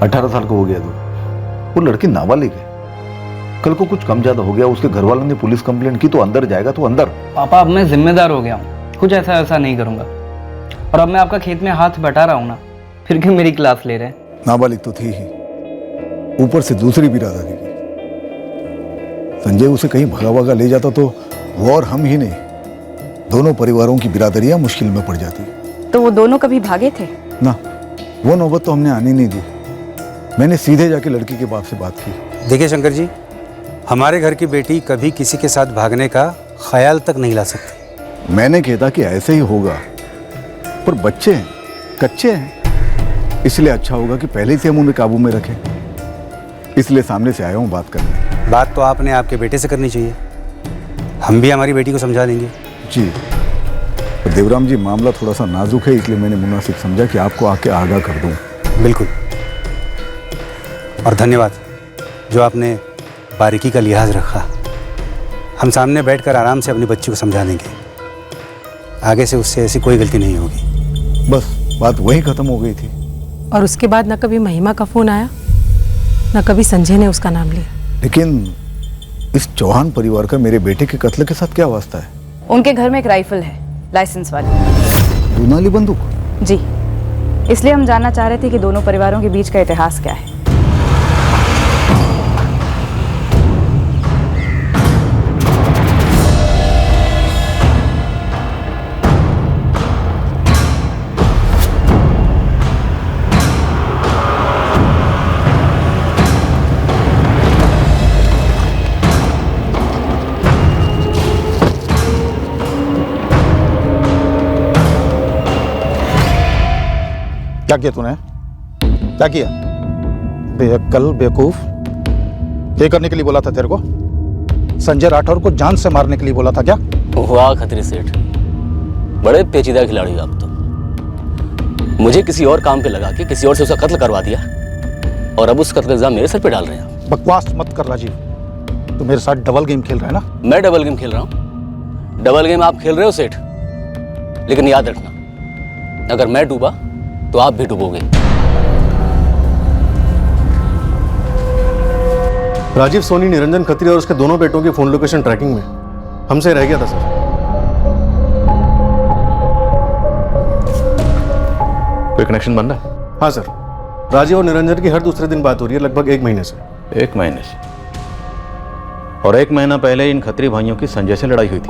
18 साल का हो गया तू? वो लड़की नाबालिग है। कल को कुछ कम ज्यादा हो गया, उसके घर वालों ने पुलिस कंप्लेंट की तो अंदर जाएगा तो अंदर। पापा अब मैं जिम्मेदार हो गया हूँ, कुछ ऐसा नहीं करूँगा। और अब मैं आपका खेत में हाथ बटा रहा हूँ ना, फिर क्यों मेरी क्लास ले रहे हैं? नाबालिग तो थी ही, ऊपर से दूसरी बिरादरी की। संजय उसे कहीं भगा भगा ले जाता तो वो और हम ही नहीं, दोनों परिवारों की बिरादरियां मुश्किल में पड़ जाती। तो वो दोनों कभी भागे थे? ना, वो नौबत तो हमने आनी नहीं दी। मैंने सीधे जाके लड़की के बाप से बात की। देखिए शंकर जी, हमारे घर की बेटी कभी किसी के साथ भागने का ख्याल तक नहीं ला सकती। मैंने कहता कि ऐसे ही होगा, पर बच्चे हैं, कच्चे हैं, इसलिए अच्छा होगा कि पहले से हम उन्हें काबू में रखें। इसलिए सामने से आया हूँ बात करने। बात तो आपने आपके बेटे से करनी चाहिए, हम भी हमारी बेटी को समझा देंगे। जी, तो देवराम जी मामला थोड़ा सा नाजुक है, इसलिए मैंने मुनासिब समझा कि आपको आके आगाह कर दूं। बिल्कुल, और धन्यवाद जो आपने बारीकी का लिहाज रखा। हम सामने बैठकर आराम से अपनी बच्ची को समझा देंगे, आगे से उससे ऐसी कोई गलती नहीं होगी। बस बात वहीं खत्म हो गई थी। और उसके बाद न कभी महिमा का फोन आया, न कभी संजय ने उसका नाम लिया। लेकिन इस चौहान परिवार का मेरे बेटे के कत्ल के साथ क्या वास्ता है? उनके घर में एक राइफल है, लाइसेंस वाली। दूनाली बंदूक? जी, इसलिए हम जानना चाह रहे थे कि दोनों परिवारों के बीच का इतिहास क्या है। क्या किया तूने? क्या किया? बेअक्ल, बेवकूफ। ये करने के लिए बोला था तेरे को? संजय राठौर को जान से मारने के लिए बोला था क्या? वाह खत्री सेठ, बड़े पेचीदा खिलाड़ी हो आप तो। मुझे किसी और काम पे लगा के किसी और से उसका कत्ल करवा दिया, और अब उस कत्ल का इल्जाम मेरे सर पे डाल रहे हैं। बकवास मत कर राजीव, तू मेरे साथ डबल गेम खेल रहा है ना? मैं डबल गेम खेल रहा हूँ? डबल गेम आप खेल रहे हो सेठ, लेकिन याद रखना, अगर मैं डूबा तो आप भी डूबोगे। राजीव सोनी निरंजन खत्री और उसके दोनों बेटों की फोन लोकेशन ट्रैकिंग में हमसे रह गया था सर। कोई कनेक्शन बन रहा है? हाँ सर, राजीव और निरंजन की हर दूसरे दिन बात हो रही है, लगभग 1 महीने से। 1 महीने से? और 1 महीना पहले इन खत्री भाइयों की संजय से लड़ाई हुई थी,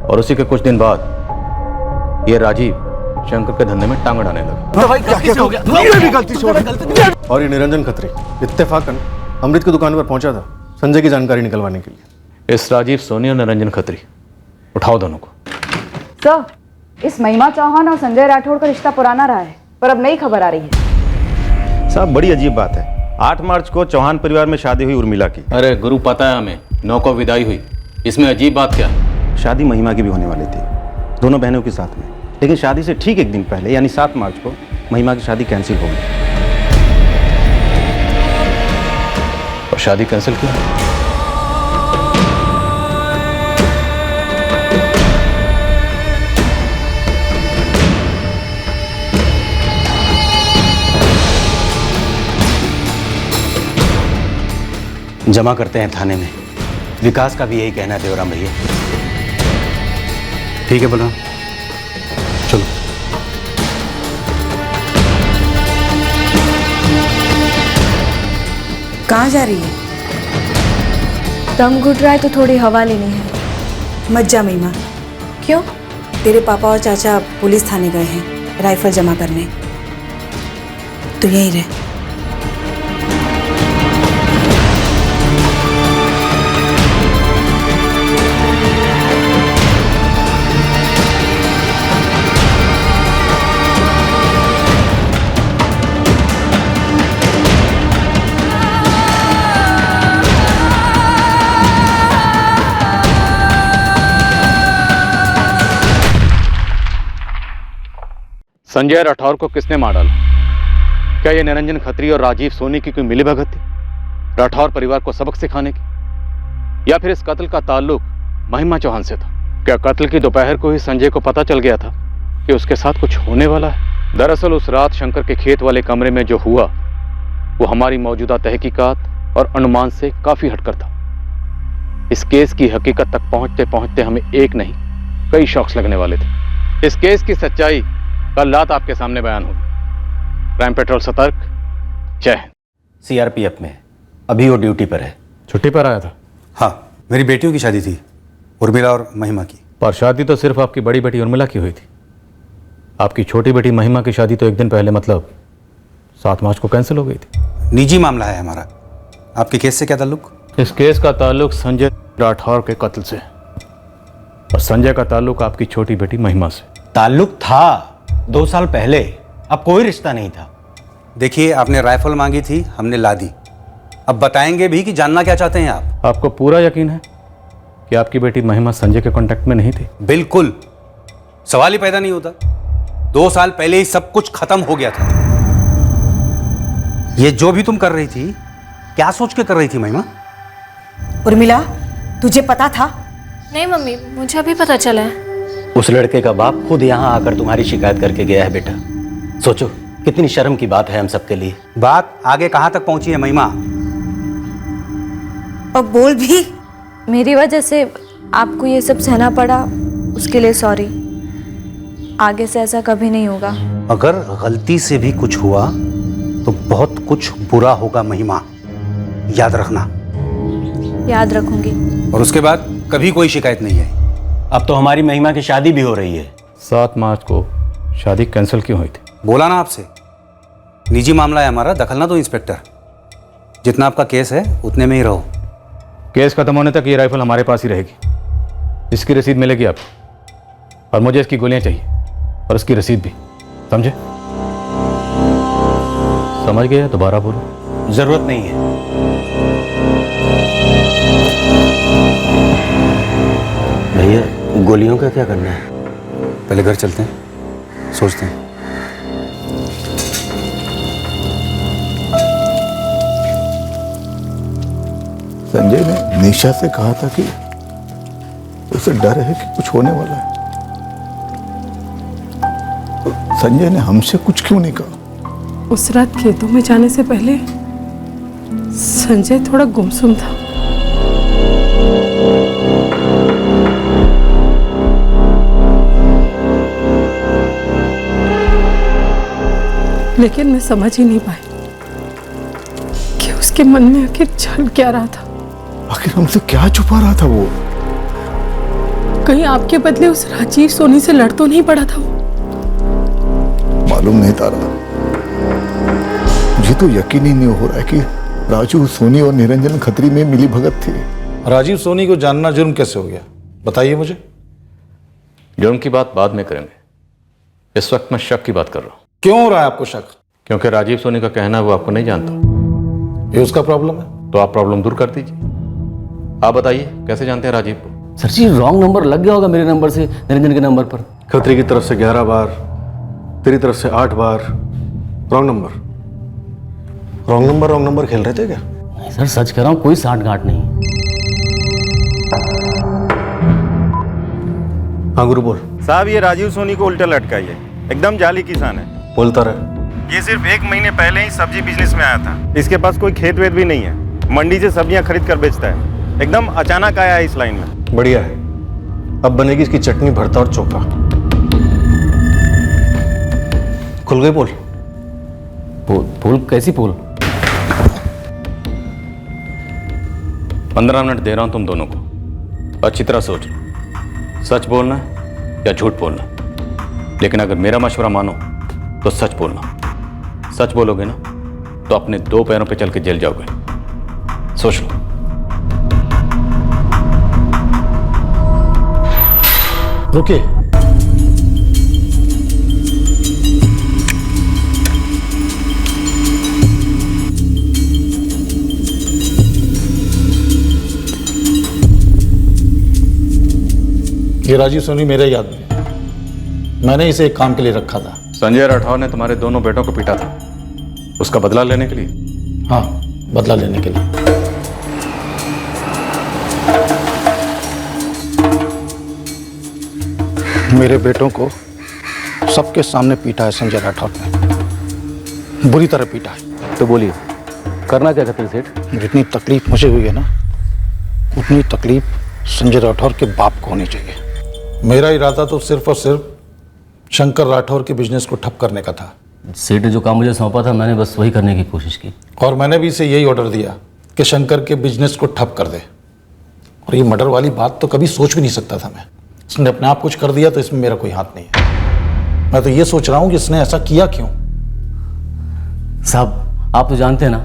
और उसी के कुछ दिन बाद ये राजीव शंकर के धंधे में टांग अड़ाने लगा। और ये निरंजन खत्री इत्तेफाकन अमृत की दुकान पर पहुंचा था संजय की जानकारी निकलवाने के लिए। इस राजीव सोनी और निरंजन खत्री, उठाओ दोनों को। सर, इस महिमा चौहान और संजय राठौड़ का रिश्ता पुराना रहा है, पर अब नई खबर आ रही है। साहब बड़ी अजीब बात है, 8 मार्च को चौहान परिवार में शादी हुई उर्मिला की। अरे गुरु, पता है हमें, 9 को विदाई हुई, इसमें अजीब बात क्या है? शादी महिमा की भी होने वाली थी, दोनों बहनों के साथ में, लेकिन शादी से ठीक 1 दिन पहले यानी 7 मार्च को महिमा की शादी कैंसिल हो गई। और शादी कैंसिल क्यों? जमा करते हैं थाने में, विकास का भी यही कहना है देवराम भैया। ठीक है बलराम, चलो। कहाँ जा रही है? दम घुट रहा है तो थोड़ी हवा लेनी है। मत जा महिमा। क्यों? तेरे पापा और चाचा पुलिस थाने गए हैं राइफल जमा करने, तो यहीं रह। संजय राठौर को किसने मार डाला? क्या यह निरंजन खत्री और राजीव सोनी की कोई मिलीभगत थी राठौर परिवार को सबक सिखाने की, या फिर इस कत्ल का ताल्लुक महिमा चौहान से था? क्या कत्ल की दोपहर को ही संजय को पता चल गया था कि उसके साथ कुछ होने वाला है? दरअसल उस रात शंकर के खेत वाले कमरे में जो हुआ वो हमारी मौजूदा तहकीकात और अनुमान से काफी हटकर था। इस केस की हकीकत तक पहुंचते पहुंचते हमें एक नहीं कई शॉक्स लगने वाले थे। इस केस की सच्चाई कल रात आपके सामने बयान होगी। क्राइम पेट्रोल सतर्क। जय हिंद। सीआरपीएफ में अभी वो ड्यूटी पर है। छुट्टी पर आया था? हाँ, मेरी बेटियों की शादी थी, उर्मिला और महिमा की। पर शादी तो सिर्फ आपकी बड़ी बेटी उर्मिला की हुई थी। आपकी छोटी बेटी महिमा की शादी तो एक दिन पहले मतलब 7 मार्च को कैंसिल हो गई थी। निजी मामला है हमारा। आपके केस से क्या ताल्लुक? इस केस का ताल्लुक संजय राठौर के कत्ल से और संजय का ताल्लुक आपकी छोटी बेटी महिमा से। ताल्लुक था 2 साल पहले, अब कोई रिश्ता नहीं था। देखिए, आपने राइफल मांगी थी, हमने ला दी। अब बताएंगे भी कि जानना क्या चाहते हैं आप। आपको पूरा यकीन है कि आपकी बेटी महिमा संजय के कांटेक्ट में नहीं थी? बिल्कुल, सवाल ही पैदा नहीं होता। 2 साल पहले ही सब कुछ खत्म हो गया था। ये जो भी तुम कर रही थी, क्या सोच के कर रही थी महिमा? उर्मिला, तुझे पता था? नहीं मम्मी, मुझे अभी पता चला है। उस लड़के का बाप खुद यहाँ आकर तुम्हारी शिकायत करके गया है बेटा। सोचो कितनी शर्म की बात है हम सबके लिए। बात आगे कहां तक पहुंची है महिमा? अब बोल भी। मेरी वजह से आपको ये सब सहना पड़ा, उसके लिए सॉरी। आगे से ऐसा कभी नहीं होगा। अगर गलती से भी कुछ हुआ तो बहुत कुछ बुरा होगा महिमा, याद रखना। याद रखूंगी। और उसके बाद कभी कोई शिकायत नहीं है। अब तो हमारी महिमा की शादी भी हो रही है। 7 मार्च को शादी कैंसिल क्यों हुई थी? बोला ना आपसे, निजी मामला है हमारा, दखल ना दो इंस्पेक्टर। जितना आपका केस है उतने में ही रहो। केस खत्म होने तक ये राइफल हमारे पास ही रहेगी। इसकी रसीद मिलेगी आपको, और मुझे इसकी गोलियां चाहिए और उसकी रसीद भी, समझे? समझ गए? दोबारा बोलो। जरूरत नहीं है। भैया, गोलियों का क्या करना है? पहले घर चलते हैं, सोचते हैं। संजय ने निशा से कहा था कि उसे डर है कि कुछ होने वाला है। तो संजय ने हमसे कुछ क्यों नहीं कहा? उस रात खेतों में जाने से पहले संजय थोड़ा गुमसुम था। लेकिन मैं समझ ही नहीं पाई कि उसके मन में आखिर चल क्या रहा था। आखिर हमसे क्या छुपा रहा था वो? कहीं आपके बदले उस राजीव सोनी से लड़ तो नहीं पड़ा था वो? मालूम नहीं तारा, मुझे तो यकीन ही नहीं हो रहा है कि राजू सोनी और निरंजन खत्री में मिली भगत थी। राजीव सोनी को जानना जुर्म कैसे हो गया, बताइए मुझे। जुर्म की बात बाद में करेंगे, इस वक्त मैं शक की बात कर रहा हूँ। क्यों हो रहा है आपको शक? क्योंकि राजीव सोनी का कहना है वो आपको नहीं जानता। ये उसका प्रॉब्लम है? तो आप प्रॉब्लम दूर कर दीजिए। आप बताइए कैसे जानते हैं राजीव को? सर जी, रॉन्ग नंबर लग गया होगा मेरे नंबर से निरंजन के नंबर पर। खत्री की तरफ से 11 बार, तेरी तरफ से 8 बार। रॉन्ग नंबर खेल रहे थे क्या? नहीं सर, सच कह रहा हूँ, कोई साठ गांठ नहीं। हाँ गुरु बोल। साहब, ये राजीव सोनी को उल्टा लटकाइए, एकदम जाली किसान है। बोलता रहे। ये सिर्फ 1 महीने पहले ही सब्जी बिजनेस में आया था। इसके पास कोई खेत वेत भी नहीं है, मंडी से सब्जियां खरीद कर बेचता है। एकदम अचानक आया है इस लाइन में। बढ़िया है, अब बनेगी इसकी चटनी, भरता और चोखा। खुल गई पोल? पोल कैसी पोल? 15 मिनट दे रहा हूं तुम दोनों को, अच्छी तरह सोच लो, सच बोलना है या झूठ बोलना। लेकिन अगर मेरा मशवरा मानो तो सच बोलना। सच बोलोगे ना तो अपने 2 पैरों पे चल के जेल जाओगे। सोच लो। रुकिए। ये राजीव सोनी मेरे याद में, मैंने इसे एक काम के लिए रखा था। संजय राठौर ने तुम्हारे दोनों बेटों को पीटा था, उसका बदला लेने के लिए? हाँ, बदला लेने के लिए। मेरे बेटों को सबके सामने पीटा है संजय राठौर ने, बुरी तरह पीटा है। तो बोलिए, करना क्या खत्री सेठ? जितनी तकलीफ मुझे हुई है ना, उतनी तकलीफ संजय राठौर के बाप को होनी चाहिए। मेरा इरादा तो सिर्फ और सिर्फ शंकर राठौर के बिजनेस को ठप करने का था। सेठ ने जो काम मुझे सौंपा था मैंने बस वही करने की कोशिश की। और मैंने भी इसे यही ऑर्डर दिया कि शंकर के बिजनेस को ठप कर दे। और ये मर्डर वाली बात तो कभी सोच भी नहीं सकता था मैं। इसने अपने आप कुछ कर दिया तो इसमें मेरा कोई हाथ नहीं है। मैं तो ये सोच रहा हूँ कि इसने ऐसा किया क्यों। साहब आप तो जानते हैं ना,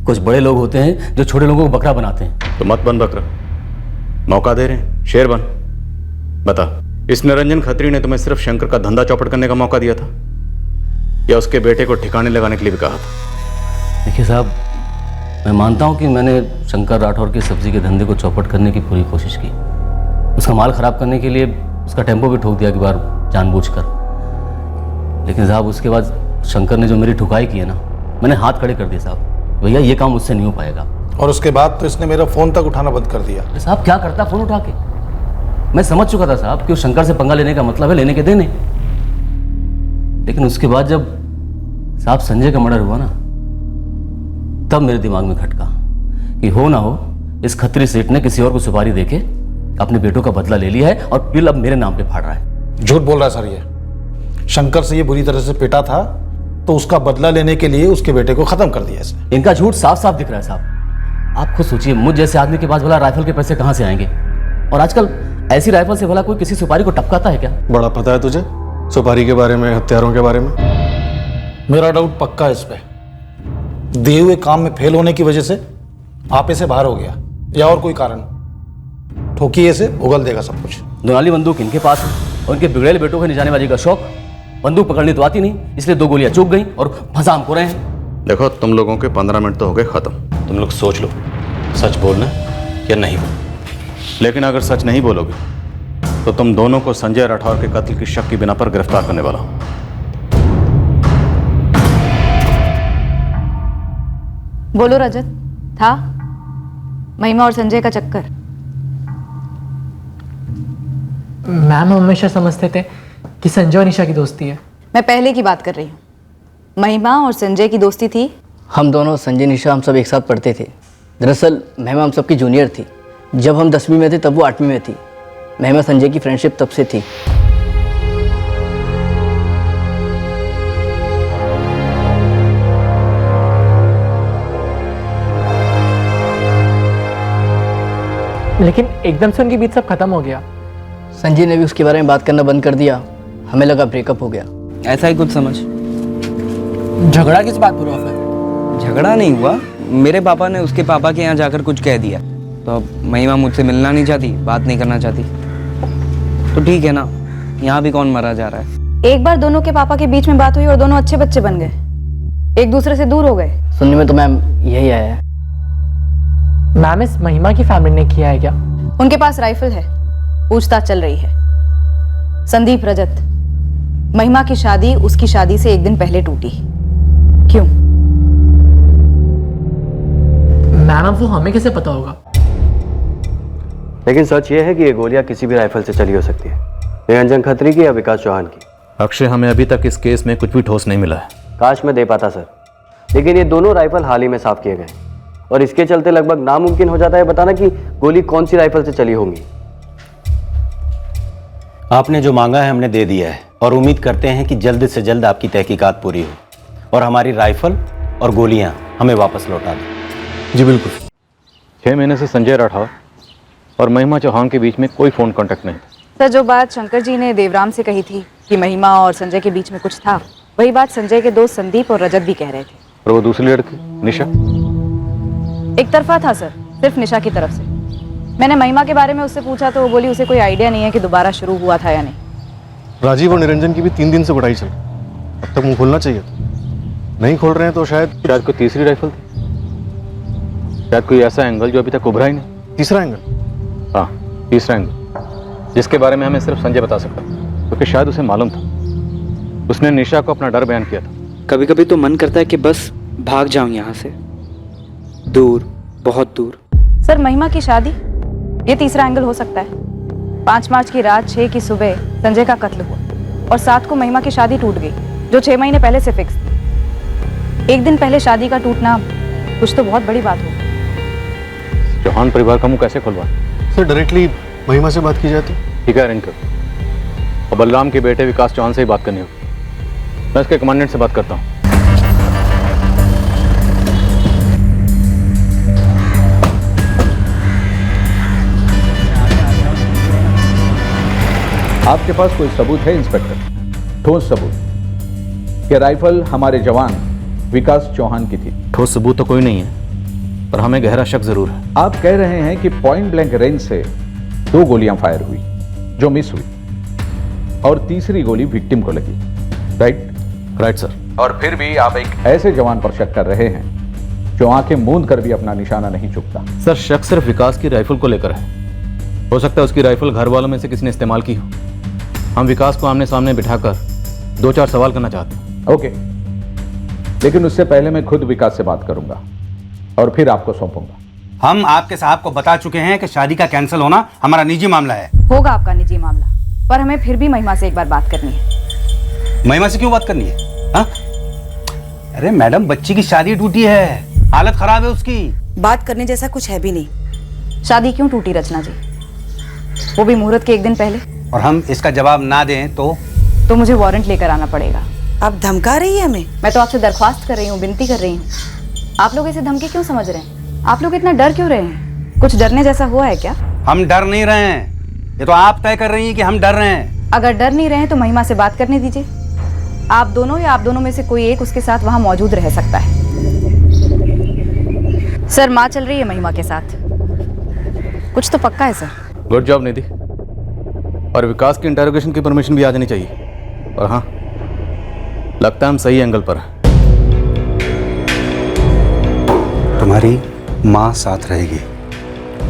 कुछ बड़े लोग होते हैं जो छोटे लोगों को बकरा बनाते हैं। तो मत बन बकरा, मौका दे रहे हैं, शेर बन। बता, इस निरंजन खत्री ने तुम्हें सिर्फ शंकर का धंधा चौपट करने का मौका दिया था या उसके बेटे को ठिकाने लगाने के लिए भी कहा था? देखिए साहब, मैं मानता हूं कि मैंने शंकर राठौर की सब्जी के धंधे को चौपट करने की पूरी कोशिश की। उसका माल खराब करने के लिए उसका टेम्पो भी ठोक दिया कि बार जानबूझकर। लेकिन साहब उसके बाद शंकर ने जो मेरी ठुकाई की है ना, मैंने हाथ खड़े कर दिए साहब। भैया ये काम मुझसे नहीं हो पाएगा। और उसके बाद तो इसने मेरा फोन तक उठाना बंद कर दिया। साहब क्या करता फोन उठा के? मैं समझ चुका था साहब कि उस शंकर से पंगा लेने का मतलब है लेने के देने। लेकिन उसके बाद जब साहब संजय का मर्डर हुआ ना, तब मेरे दिमाग में खटका कि हो ना हो इस खत्री सेठ ने किसी और को सुपारी देके अपने बेटों का बदला ले लिया है और बिल अब मेरे नाम पे फाड़ रहा है। झूठ बोल रहा है सर। ये शंकर से ये बुरी तरह से पिटा था तो उसका बदला लेने के लिए उसके बेटे को खत्म कर दिया इसने। इनका झूठ साफ साफ दिख रहा है साहब। आप खुद सोचिए, मुझ जैसे आदमी के पास भला राइफल के पैसे कहां से आएंगे? और आजकल ऐसी राइफल से भला कोई किसी सुपारी को टपकाता है क्या? बड़ा पता है तुझे सुपारी के बारे में, हथियारों के बारे में? मेरा डाउट पक्का है इस पे। दिए हुए काम में फेल होने की वजह से आपे से बाहर हो गया या और कोई कारण। ठोकिए से उगल देगा सब कुछ। दोनाली बंदूक इनके पास है और इनके बिगड़ेले बेटों के निशानेबाजी का शौक। बंदूक पकड़नी तो आती नहीं, इसलिए 2 गोलियां चूक गई और फंसा हमको रहे हैं। देखो, तुम लोगों के 15 मिनट तो हो गए खत्म। तुम लोग सोच लो सच बोलना या नहीं बोलना। लेकिन अगर सच नहीं बोलोगे तो तुम दोनों को संजय राठौर के कत्ल की शक की बिना पर गिरफ्तार करने वाला हूं। बोलो रजत, था महिमा और संजय का चक्कर? मैम हम हमेशा समझते थे कि संजय और निशा की दोस्ती है। मैं पहले की बात कर रही हूँ। महिमा और संजय की दोस्ती थी। हम दोनों संजय निशा हम सब एक साथ पढ़ते थे। दरअसल महिमा हम सबकी जूनियर थी। जब हम 10वीं में थे तब वो 8वीं में थी। महिमा संजय की फ्रेंडशिप तब से थी। लेकिन एकदम से उनके बीच सब खत्म हो गया। संजय ने भी उसके बारे में बात करना बंद कर दिया। हमें लगा ब्रेकअप हो गया। ऐसा ही कुछ समझ। झगड़ा किस बात पर हुआ फिर? झगड़ा नहीं हुआ, मेरे पापा ने उसके पापा के यहाँ जाकर कुछ कह दिया तो अब महिमा मुझसे मिलना नहीं चाहती, बात नहीं करना चाहती। तो ठीक है ना, यहाँ भी कौन मरा जा रहा है। एक बार दोनों के पापा के बीच में बात हुई और दोनों अच्छे बच्चे बन गए, एक दूसरे से दूर हो गए। सुनने में तो मैम यही आया है। मैम इस महिमा की फैमिली ने किया है क्या? उनके पास राइफल है, पूछताछ चल रही है। संदीप रजत, महिमा की शादी उसकी शादी से 1 दिन पहले टूटी। क्यों? मैम अब वो हमें कैसे पता होगा? लेकिन सच ये है कि ये गोलियां किसी भी राइफल से चली हो सकती है, निरंजन खत्री की या विकास चौहान की। अक्षय, हमें अभी तक इस केस में कुछ भी ठोस नहीं मिला है। काश मैं दे पाता सर, लेकिन ये दोनों राइफल हाल ही में साफ किए गए और इसके चलते लगभग नामुमकिन हो जाता है बताना कि गोली कौन सी राइफल से चली होंगी। आपने जो मांगा है हमने दे दिया है और उम्मीद करते हैं कि जल्द से जल्द आपकी तहकीकात पूरी हो और हमारी राइफल और गोलियां हमें वापस लौटा दें। जी बिल्कुल। 6 महीने से संजय राठौर और महिमा चौहान के बीच में कोई फोन कांटेक्ट नहीं था। सर, जो बात शंकर जी ने देवराम से कही थी कि महिमा और संजय के बीच में कुछ था, वही बात संजय के दोस्त संदीप और रजत भी कह रहे थे। और वो दूसरी लड़की निशा? एक तरफा था सर, सिर्फ निशा की तरफ से। मैंने महिमा के बारे में उससे पूछा तो वो बोली उसे कोई आइडिया नहीं है कि दोबारा शुरू हुआ था या नहीं। राजीव और निरंजन की भी 3 दिन से गुटाई चल, अब तक मुंह खोलना चाहिए। नहीं खोल रहे हैं तो शायद कोई तीसरी राइफल थी, शायद कोई ऐसा एंगल जो अभी तक उभरा ही नहीं। तीसरा एंगल? हाँ, तीसरा एंगल, जिसके बारे में हमें सिर्फ संजय बता सकता, क्योंकि शायद उसे मालूम था। उसने निशा को अपना डर बयान किया था। कभी कभी तो मन करता है कि बस भाग जाऊं यहाँ से, दूर, बहुत दूर। सर, महिमा की शादी, ये तीसरा एंगल हो सकता है। 5 मार्च की रात 6 की सुबह संजय का कत्ल हुआ और 7 को महिमा की शादी टूट गई, जो 6 महीने पहले से फिक्स थी। 1 दिन पहले शादी का टूटना कुछ तो बहुत बड़ी बात हो। चौहान परिवार का मुंह कैसे खुलवा? सर, डायरेक्टली महिमा से बात की जाती। ठीक है, अरेंज करो। और बलराम के बेटे विकास चौहान से ही बात करनी होगी। मैं इसके कमांडेंट से बात करता हूँ। आपके पास कोई सबूत है इंस्पेक्टर? ठोस सबूत कि राइफल हमारे जवान विकास चौहान की थी? ठोस सबूत तो कोई नहीं है, पर हमें गहरा शक जरूर है। आप कह रहे हैं कि पॉइंट ब्लैंक रेंज से 2 गोलियां फायर हुई जो मिस हुई और तीसरी गोली विक्टिम को लगी, राइट? Right sir. और फिर भी आप एक ऐसे जवान पर शक कर रहे हैं जो आंखें मूंद कर भी अपना निशाना नहीं चुकता। सर, शक सिर्फ विकास की राइफल को लेकर है। हो सकता है उसकी राइफल घर वालों में से किसी ने इस्तेमाल की हो। हम विकास को आमने सामने बिठाकर 2-4 सवाल करना चाहते हैं। ओके, लेकिन उससे पहले मैं खुद विकास से बात करूंगा और फिर आपको सौंपूंगा। हम आपके साहब को बता चुके हैं कि शादी का कैंसिल होना हमारा निजी मामला है। होगा आपका निजी मामला, पर हमें फिर भी महिमा से एक बार बात करनी है। महिमा से क्यों बात करनी है? हा? अरे मैडम, बच्ची की शादी टूटी है, हालत खराब है उसकी। बात करने जैसा कुछ है भी नहीं। शादी क्यों टूटी रचना जी, वो भी मुहूर्त के 1 दिन पहले? और हम इसका जवाब ना दें तो मुझे वारंट लेकर आना पड़ेगा। आप धमका रही है हमें? मैं तो आपसे दरख्वास्त कर रही हूँ, विनती कर रही हूँ। आप लोग इसे धमकी क्यों समझ रहे हैं? आप लोग इतना डर क्यों रहे हैं? कुछ डरने जैसा हुआ है क्या? हम डर नहीं रहे हैं, ये तो आप तय कर रही हैं कि हम डर रहे हैं। अगर डर नहीं रहे तो महिमा से बात करने दीजिए। आप दोनों या आप दोनों में से कोई एक उसके साथ वहां मौजूद रह सकता है। सर, माँ चल रही है महिमा के साथ, कुछ तो पक्का है सर। गुड जॉब निधि। और विकास की इंटरोगेशन की परमिशन भी आ जानी चाहिए। और हाँ, लगता है हम सही एंगल पर हैं। तुम्हारी माँ साथ रहेगी,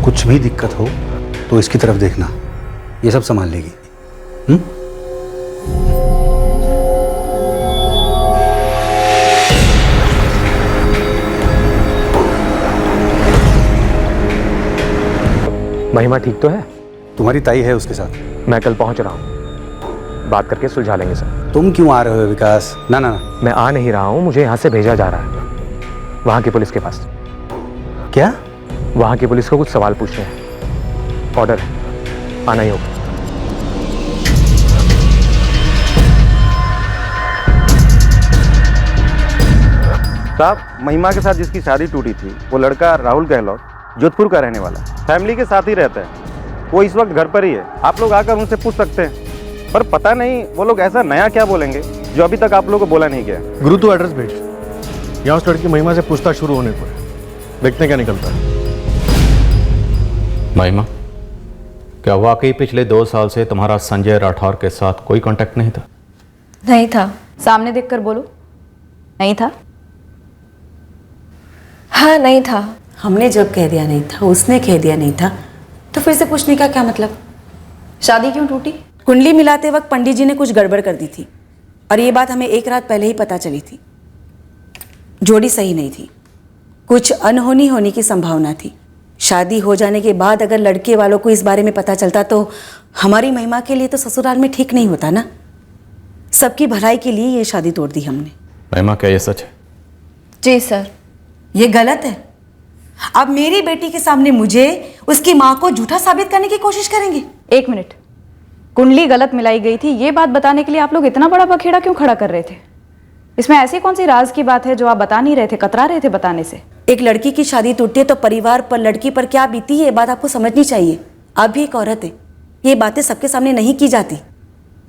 कुछ भी दिक्कत हो तो इसकी तरफ देखना, ये सब संभाल लेगी। महिमा ठीक तो है? तुम्हारी ताई है उसके साथ। मैं कल पहुंच रहा हूँ, बात करके सुलझा लेंगे सर। तुम क्यों आ रहे हो विकास? ना ना ना, मैं आ नहीं रहा हूँ, मुझे यहाँ से भेजा जा रहा है वहाँ की पुलिस के पास। क्या? वहाँ की पुलिस को कुछ सवाल पूछने हैं, ऑर्डर है, आना ही होगा। साहब, महिमा के साथ जिसकी शादी टूटी थी वो लड़का राहुल गहलोत जोधपुर का रहने वाला, फैमिली के साथ ही रहता है। वो इस वक्त घर पर ही है, आप लोग आकर उनसे पूछ सकते हैं। पर पता नहीं वो लोग ऐसा नया क्या बोलेंगे जो अभी तक आप लोगों को बोला नहीं गया। गुरु, तू एड्रेस भेज, यहाँ उस लड़की महिमा से पूछताछ शुरू होने को है, देखते हैं क्या निकलता है। महिमा, क्या वाकई पिछले 2 साल से तुम्हारा संजय राठौर के साथ कोई कांटेक्ट नहीं था? नहीं था। सामने देखकर बोलो, नहीं था? हाँ, नहीं था। हमने जब कह दिया नहीं था, उसने कह दिया नहीं था, तो फिर से पूछने का क्या मतलब? शादी क्यों टूटी? कुंडली मिलाते वक्त पंडित जी ने कुछ गड़बड़ कर दी थी और ये बात हमें 1 रात पहले ही पता चली थी। जोड़ी सही नहीं थी, कुछ अनहोनी होने की संभावना थी। शादी हो जाने के बाद अगर लड़के वालों को इस बारे में पता चलता तो हमारी महिमा के लिए तो ससुराल में ठीक नहीं होता ना। सबकी भलाई के लिए ये शादी तोड़ दी हमने। महिमा, क्या ये सच है? जी सर। ये गलत है। अब मेरी बेटी के सामने मुझे उसकी माँ को झूठा साबित करने की कोशिश करेंगे। 1 मिनट, कुंडली गलत मिलाई गई थी ये बात बताने के लिए आप लोग इतना बड़ा बखेड़ा क्यों खड़ा कर रहे थे? इसमें ऐसी कौन सी राज की बात है जो आप बता नहीं रहे थे, कतरा रहे थे बताने से? एक लड़की की शादी टूटती है तो परिवार पर, लड़की पर क्या बीती है, ये बात आपको समझनी चाहिए। आप भी एक औरत है, ये बातें सबके सामने नहीं की जाती।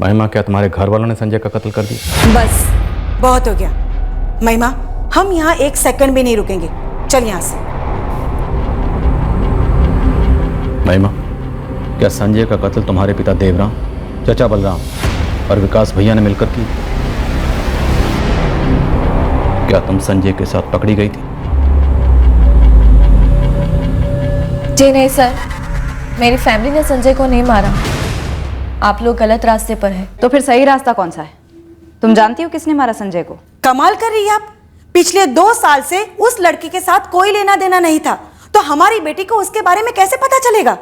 महिमा, क्या तुम्हारे घर वालों ने संजय का कत्ल कर दिया? बस बहुत हो गया। महिमा, हम यहाँ 1 सेकंड भी नहीं रुकेंगे, चल यहाँ से। महिमा, क्या संजय का कत्ल तुम्हारे पिता देवराम, चाचा बलराम और विकास भैया ने मिलकर की? क्या तुम संजय के साथ पकड़ी गई थी? जी नहीं सर, मेरी फैमिली ने संजय को नहीं मारा। आप लोग गलत रास्ते पर हैं। तो फिर सही रास्ता कौन सा है? तुम जानती हो किसने मारा संजय को? कमाल कर रही है आप। पिछले 2 साल से उस लड़की के साथ कोई लेना देना नहीं था, तो हमारी बेटी को उसके बारे में कैसे पता चलेगा?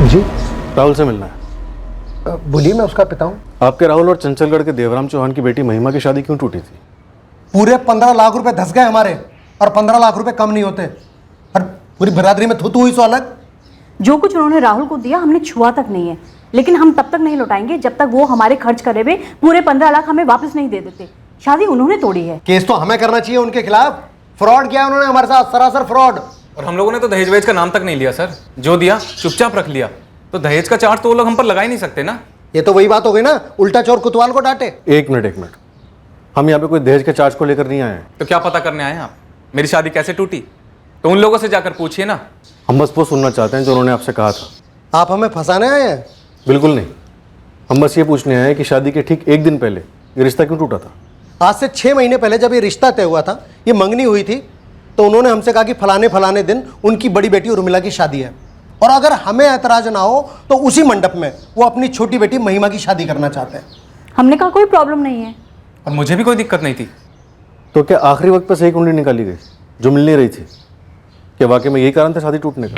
जी, राहुल से मिलना है। बोलिए, मैं उसका पिता हूँ। आपके राहुल और चंचलगढ़ के देवराम चौहान की बेटी महिमा की शादी क्यों टूटी थी? पूरे 15 लाख रुपए धस गए हमारे, और 15 लाख रुपए कम नहीं होते। और पूरी बिरादरी में थू हुई सो अलग। जो कुछ उन्होंने राहुल को दिया हमने छुआ तक नहीं है, लेकिन हम तब तक नहीं लौटाएंगे जब तक वो हमारे खर्च करे हुए पूरे 15 लाख हमें वापस नहीं दे देते। शादी उन्होंने तोड़ी है। केस तो हमें करना चाहिए उनके खिलाफ। फ्रॉड किया उन्होंने हमारे साथ, सरासर फ्रॉड। और हम लोगों ने तो दहेज वहेज का नाम तक नहीं लिया सर, जो दिया चुपचाप रख लिया। तो दहेज का चार्ज तो वो लोग हम पर लगा ही नहीं सकते ना। ये तो वही बात हो गई ना, उल्टा चोर कुतवाल को डांटे। एक मिनट, हम यहाँ पे कोई दहेज के चार्ज को लेकर नहीं आए हैं। तो क्या पता करने आए हैं आप? मेरी शादी कैसे टूटी तो उन लोगों से जाकर पूछिए ना। हम बस वो सुनना चाहते हैं जो उन्होंने आपसे कहा था। आप हमें फंसाने आए हैं? बिल्कुल नहीं, हम बस ये पूछने आए हैं कि शादी के ठीक एक दिन पहले ये रिश्ता क्यों टूटा था? आज से 6 महीने पहले जब ये रिश्ता तय हुआ था, ये मंगनी हुई थी, तो उन्होंने हमसे कहा कि फलाने दिन उनकी बड़ी बेटी उर्मिला की शादी है, और अगर हमें ऐतराज ना हो तो उसी मंडप में वो अपनी छोटी बेटी महिमा की शादी करना चाहते हैं। हमने कहा कोई प्रॉब्लम नहीं है, और मुझे भी कोई दिक्कत नहीं थी। तो क्या आखिरी वक्त पर सही कुंडली निकाली गई जो मिल नहीं रही थी? क्या वाकई में यही कारण था शादी टूटने का?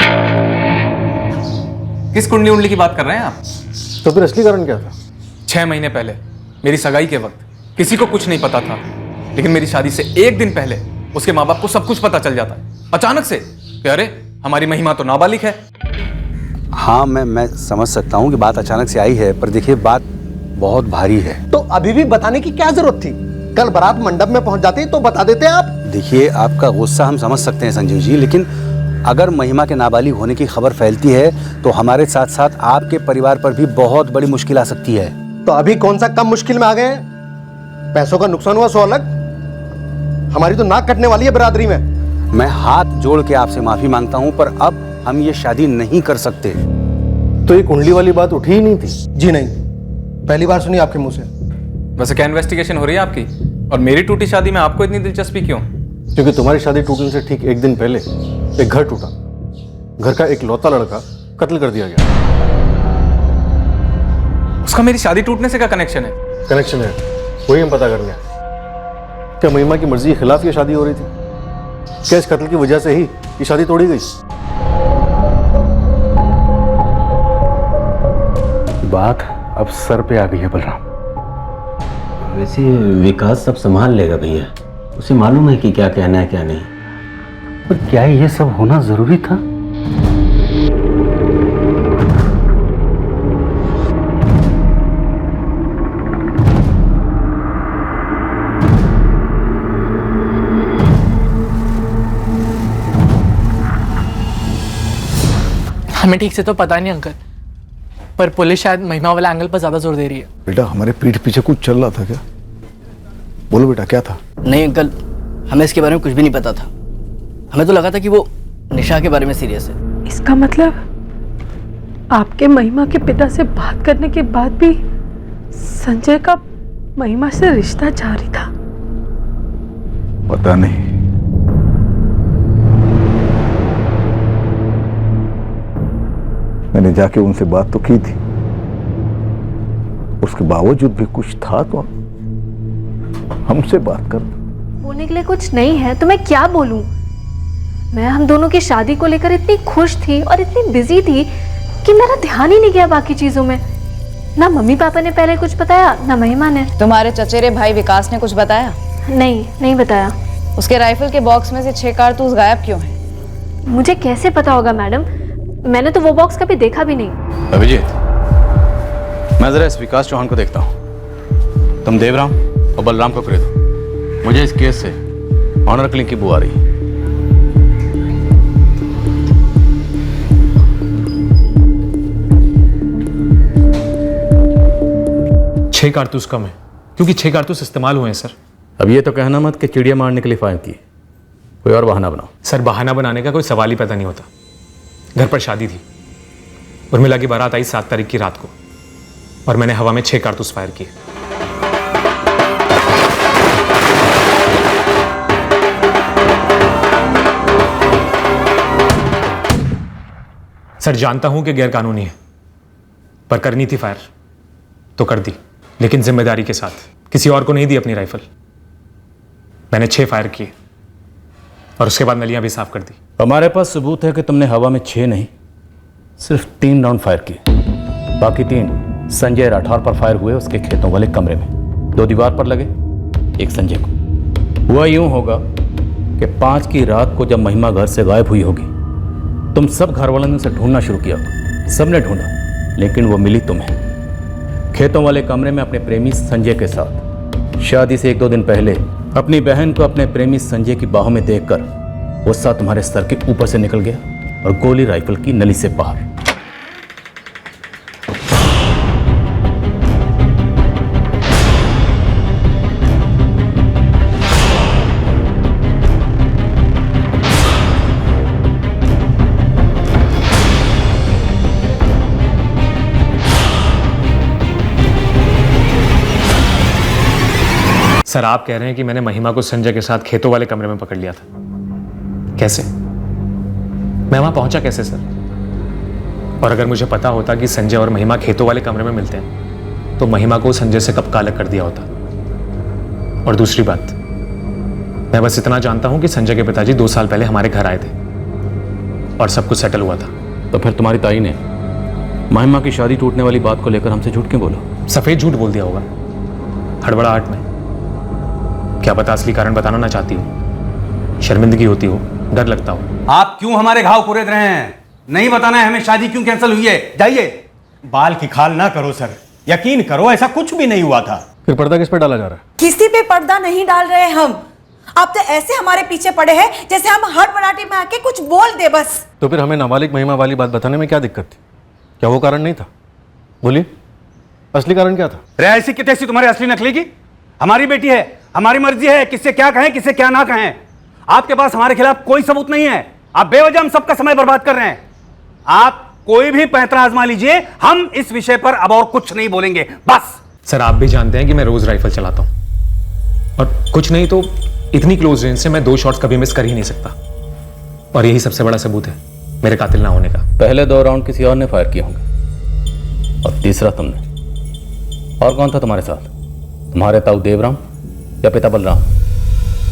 किस कुंडली उंडली की बात कर रहे हैं आप? तो फिर असली कारण क्या था? 6 महीने पहले मेरी सगाई के वक्त किसी को कुछ नहीं पता था, लेकिन मेरी शादी से एक दिन पहले उसके माँ बाप को सब कुछ पता चल जाता है अचानक से कि अरे हमारी महिमा तो नाबालिग है। हाँ, मैं समझ सकता हूँ कि बात अचानक से आई है, पर देखिए बात बहुत भारी है। तो अभी भी बताने की क्या जरूरत थी? कल बारात मंडप में पहुंच जाती तो बता देते आप। देखिए, आपका गुस्सा हम समझ सकते हैं संजीव जी, लेकिन अगर महिमा के नाबालिग होने की खबर फैलती है तो हमारे साथ साथ आपके परिवार पर भी बहुत बड़ी मुश्किल आ सकती है। तो अभी कौन सा कम मुश्किल में आ गए? पैसों का नुकसान हुआ सो अलग, हमारी तो नाक कटने वाली है बिरादरी में। मैं हाथ जोड़ के आपसे माफी मांगता हूं, पर अब हम ये शादी नहीं कर सकते। तो ये कुंडली वाली बात उठी ही नहीं थी? जी नहीं, पहली बार सुनी आपके मुंह से। वैसे क्या इन्वेस्टिगेशन हो रही है आपकी? और मेरी टूटी शादी में आपको इतनी दिलचस्पी क्यों? क्योंकि तुम्हारी शादी टूटने से ठीक एक दिन पहले एक घर टूटा। घर का एक लौता लड़का कत्ल कर दिया गया। उसका मेरी शादी टूटने से क्या कनेक्शन है? कनेक्शन है, वही हम पता करने आए। क्या महिमा की मर्जी के खिलाफ ये शादी हो रही थी? क्या इस कत्ल की वजह से ही ये शादी तोड़ी गई? बात अब सर पे आ गई है बलराम। वैसे विकास सब संभाल लेगा भैया, उसे मालूम है कि क्या कहना है क्या नहीं। पर क्या ये सब होना जरूरी था? हमें ठीक से तो पता नहीं अंकल, पर पुलिस शायद महिमा वाला एंगल पर ज्यादा जोर दे रही है। बेटा, हमारे पीठ पीछे कुछ चल रहा था क्या? बोलो बेटा, क्या था? नहीं अंकल, हमें इसके बारे में कुछ भी नहीं पता था। हमें तो लगा था कि वो निशा के बारे में सीरियस है। इसका मतलब आपके महिमा के पिता से बात करने के बाद भी संजय का महिमा से रिश्ता जारी था? पता नहीं। मैंने जाके उनसे बात तो की थी, उसके बावजूद भी कुछ था तो हमसे बात कर। बोलने के लिए कुछ नहीं है तो मैं क्या बोलूं? मैं हम दोनों की शादी को लेकर इतनी खुश थी और इतनी बिजी थी कि मेरा ध्यान ही नहीं गया बाकी चीजों में। ना मम्मी पापा ने पहले कुछ बताया, ना महिमा ने। तुम्हारे चचेरे भाई विकास ने कुछ बताया? नहीं बताया। उसके राइफल के बॉक्स में से 6 कारतूस गायब क्यों हैं? मुझे कैसे पता होगा मैडम, मैंने तो वो बॉक्स कभी देखा भी नहीं। अभिजीत, मैं जरा इस विकास चौहान को देखता हूँ। तुम देवराम और बलराम को करे दो, मुझे इस केस से ऑनर किलिंग की बू आ रही है। छह कारतूस कम है, क्योंकि 6 कारतूस इस्तेमाल हुए हैं सर। अब ये तो कहना मत कि चिड़िया मारने के लिए फायर की, कोई और बहाना बनाओ। सर, बहाना बनाने का कोई सवाल ही पैदा नहीं होता। घर पर शादी थी, उर्मिला की बारात आई 7 तारीख की रात को, और मैंने हवा में 6 कारतूस फायर किए। सर, जानता हूं कि गैरकानूनी है, पर करनी थी फायर तो कर दी, लेकिन जिम्मेदारी के साथ। किसी और को नहीं दी अपनी राइफल। मैंने 6 फायर किए और उसके बाद नलियां भी साफ कर दी। हमारे पास सबूत है कि तुमने हवा में 6 नहीं, सिर्फ 3 राउंड फायर किए। बाकी 3 संजय राठौर पर फायर हुए उसके खेतों वाले कमरे में। 2 दीवार पर लगे, एक संजय को। हुआ यूं होगा कि 5 की रात को जब महिमा घर से गायब हुई होगी, तुम सब घर वालों ने उसे ढूंढना शुरू किया होगा। सबने ढूंढा, लेकिन वो मिली तुम्हें खेतों वाले कमरे में अपने प्रेमी संजय के साथ। शादी से 1-2 दिन पहले अपनी बहन को अपने प्रेमी संजय की बाहों में देखकर गुस्सा तुम्हारे सर के ऊपर से निकल गया और गोली राइफल की नली से बाहर। सर, आप कह रहे हैं कि मैंने महिमा को संजय के साथ खेतों वाले कमरे में पकड़ लिया था? कैसे? मैं वहां पहुंचा कैसे सर? और अगर मुझे पता होता कि संजय और महिमा खेतों वाले कमरे में मिलते हैं, तो महिमा को संजय से कब अलग कर दिया होता? और दूसरी बात, मैं बस इतना जानता हूं कि संजय के पिताजी 2 साल पहले हमारे घर आए थे और सब कुछ सेटल हुआ था। तो फिर तुम्हारी ताई ने महिमा की शादी टूटने वाली बात को लेकर हमसे झूठ क्यों बोला? सफेद झूठ बोल दिया होगा, हड़बड़ाहट में। क्या पता असली कारण बताना ना चाहती हो, शर्मिंदगी होती हो, डर लगता हो। आप क्यों हमारे घाव कुरेद रहे हैं? नहीं बताना है हमें शादी क्यों कैंसिल हुई है? जाइए। बाल की खाल ना करो सर, यकीन करो ऐसा कुछ भी नहीं हुआ था। फिर पर्दा किस पे डाला जा रहा है? किसी पे पर्दा नहीं डाल रहे हम। आप तो ऐसे हमारे पीछे पड़े हैं जैसे हम हड़बड़ाहट में आके कुछ बोल दे बस। तो फिर हमें नाबालिग महिमा वाली बात बताने में क्या दिक्कत थी? क्या वो कारण नहीं था? बोलिए, असली कारण क्या था? ऐसी की तैसी तुम्हारे असली नकली की? हमारी बेटी है, हमारी मर्जी है किससे क्या कहें किससे क्या ना कहें। आपके पास हमारे खिलाफ कोई सबूत नहीं है। आप बेवजह हम सबका समय बर्बाद कर रहे हैं। आप कोई भी पैंतरा आजमा लीजिए, हम इस विषय पर अब और कुछ नहीं बोलेंगे बस। सर, आप भी जानते हैं कि मैं रोज राइफल चलाता हूं और कुछ नहीं तो इतनी क्लोज रेंज से मैं 2 शॉट्स कभी मिस कर ही नहीं सकता। और यही सबसे बड़ा सबूत है मेरे कातिल ना होने का। पहले 2 राउंड किसी और ने फायर किए होंगे और तीसरा तुमने। और कौन था तुम्हारे साथ? तुम्हारे ताऊ देवराम या पिता बलराम?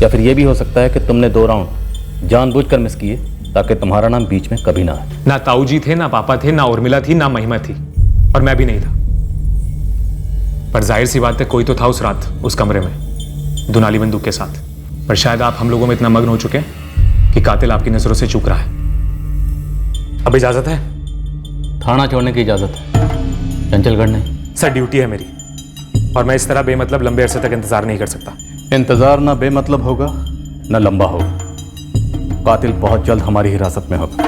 या फिर यह भी हो सकता है कि तुमने 2 राउंड जानबूझकर मिस किए ताकि तुम्हारा नाम बीच में कभी ना आए। ना ताऊ जी थे, ना पापा थे, ना उर्मिला थी, ना महिमा थी, और मैं भी नहीं था। पर जाहिर सी बात है कोई तो था उस रात उस कमरे में दुनाली बंदूक के साथ। पर शायद आप हम लोगों में इतना मग्न हो चुके हैं कि कातिल आपकी नजरों से चूक रहा है। अब इजाजत है? थाना छोड़ने की इजाजत है, चंचलगढ़ नहीं। सर, ड्यूटी है मेरी और मैं इस तरह बेमतलब लंबे अरसे तक इंतजार नहीं कर सकता। इंतजार ना बेमतलब होगा ना लंबा होगा। कातिल बहुत जल्द हमारी हिरासत में होगा।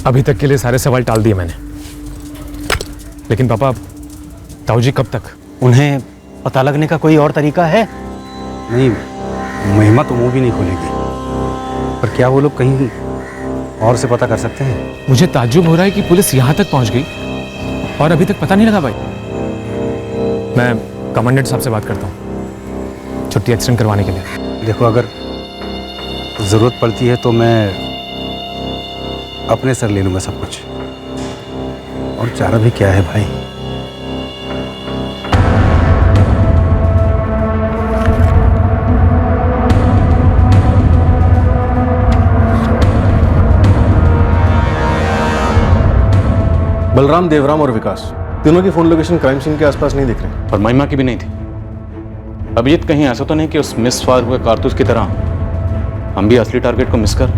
अभी तक के लिए सारे सवाल टाल दिए मैंने, लेकिन पापा, ताऊ जी कब तक? उन्हें पता लगने का कोई और तरीका है? नहीं, महिमा तो मुंह भी नहीं खोलेगी। पर क्या वो लोग कहीं और से पता कर सकते हैं? मुझे ताज्जुब हो रहा है कि पुलिस यहां तक पहुंच गई और अभी तक पता नहीं लगा। भाई, मैं कमांडेंट साहब से बात करता हूं छुट्टी एक्सटेंड करवाने के लिए। देखो, अगर जरूरत पड़ती है तो मैं अपने सर ले लूंगा सब कुछ। और चारा भी क्या है भाई? बलराम, देवराम और विकास तीनों की फोन लोकेशन क्राइम सीन के आसपास नहीं दिख रही। और महिमा की भी नहीं थी। अभिजीत, कहीं ऐसा तो नहीं कि उस मिस फायर हुए कारतूस की तरह हम भी असली टारगेट को मिस कर?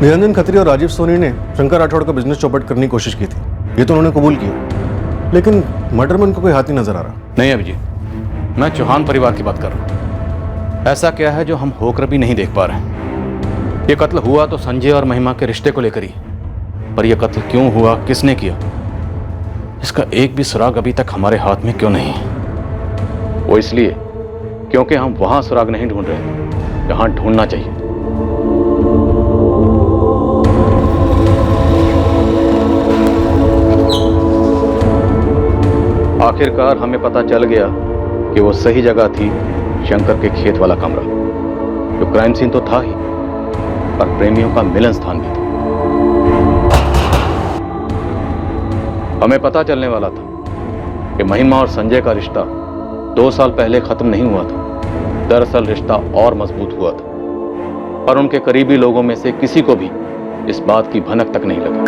निरंजन खत्री और राजीव सोनी ने शंकर राठौड़ का बिजनेस चौपट करने की कोशिश की थी, ये तो उन्होंने कबूल किया, लेकिन मर्डर में उनको कोई हाथ नहीं नजर आ रहा। नहीं अभिजीत, मैं चौहान परिवार की बात कर रहा हूं। ऐसा क्या है जो हम होकर भी नहीं देख पा रहे हैं? ये कत्ल हुआ तो संजय और महिमा के रिश्ते को लेकर ही, पर यह कत्ल क्यों हुआ, किसने किया, इसका एक भी सुराग अभी तक हमारे हाथ में क्यों नहीं? वो इसलिए क्योंकि हम वहां सुराग नहीं ढूंढ रहे जहां ढूंढना चाहिए। आखिरकार हमें पता चल गया कि वो सही जगह थी, शंकर के खेत वाला कमरा, जो क्राइम सीन तो था ही, पर प्रेमियों का मिलन स्थान भी था। हमें पता चलने वाला था कि महिमा और संजय का रिश्ता 2 साल पहले खत्म नहीं हुआ था। दरअसल रिश्ता और मजबूत हुआ था, पर उनके करीबी लोगों में से किसी को भी इस बात की भनक तक नहीं लगी।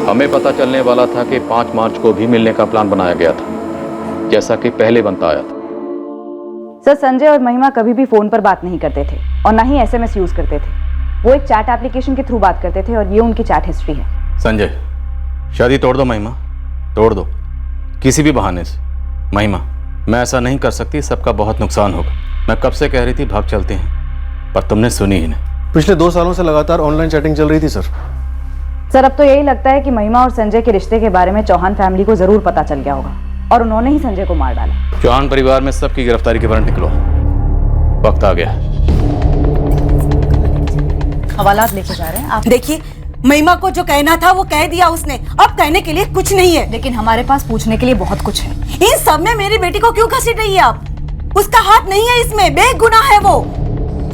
हमें पता चलने वाला था कि 5 मार्च को भी मिलने का प्लान बनाया गया था, जैसा कि पहले बनता आया था। सर, संजय और महिमा कभी भी फोन पर बात नहीं करते थे और ना ही एसएमएस यूज करते थे। वो एक चैट एप्लीकेशन के थ्रू बात करते थे और ये उनकी चैट हिस्ट्री है। संजय, शादी तोड़ दो महिमा, तोड़ दो किसी भी बहाने से। महिमा, मैं ऐसा नहीं कर सकती, सबका बहुत नुकसान होगा। मैं कब से कह रही थी भाग चलते हैं, पर तुमने सुनी ही नहीं। पिछले 2 सालों से लगातार ऑनलाइन चैटिंग चल रही थी सर। सर, अब तो यही लगता है कि महिमा और संजय के रिश्ते के बारे में चौहान फैमिली को जरूर पता चल गया होगा और उन्होंने ही संजय को मार डाला। चौहान परिवार में सबकी गिरफ्तारी के वारंट निकलो, वक्त आ गया। हवालात लेके जा रहे हैं आप। देखिए, महिमा को जो कहना था वो कह दिया उसने, अब कहने के लिए कुछ नहीं है। लेकिन हमारे पास पूछने के लिए बहुत कुछ है। इन सब में मेरी बेटी को क्यों घसीट रही है आप? उसका हाथ नहीं है इसमें, बेगुनाह है वो।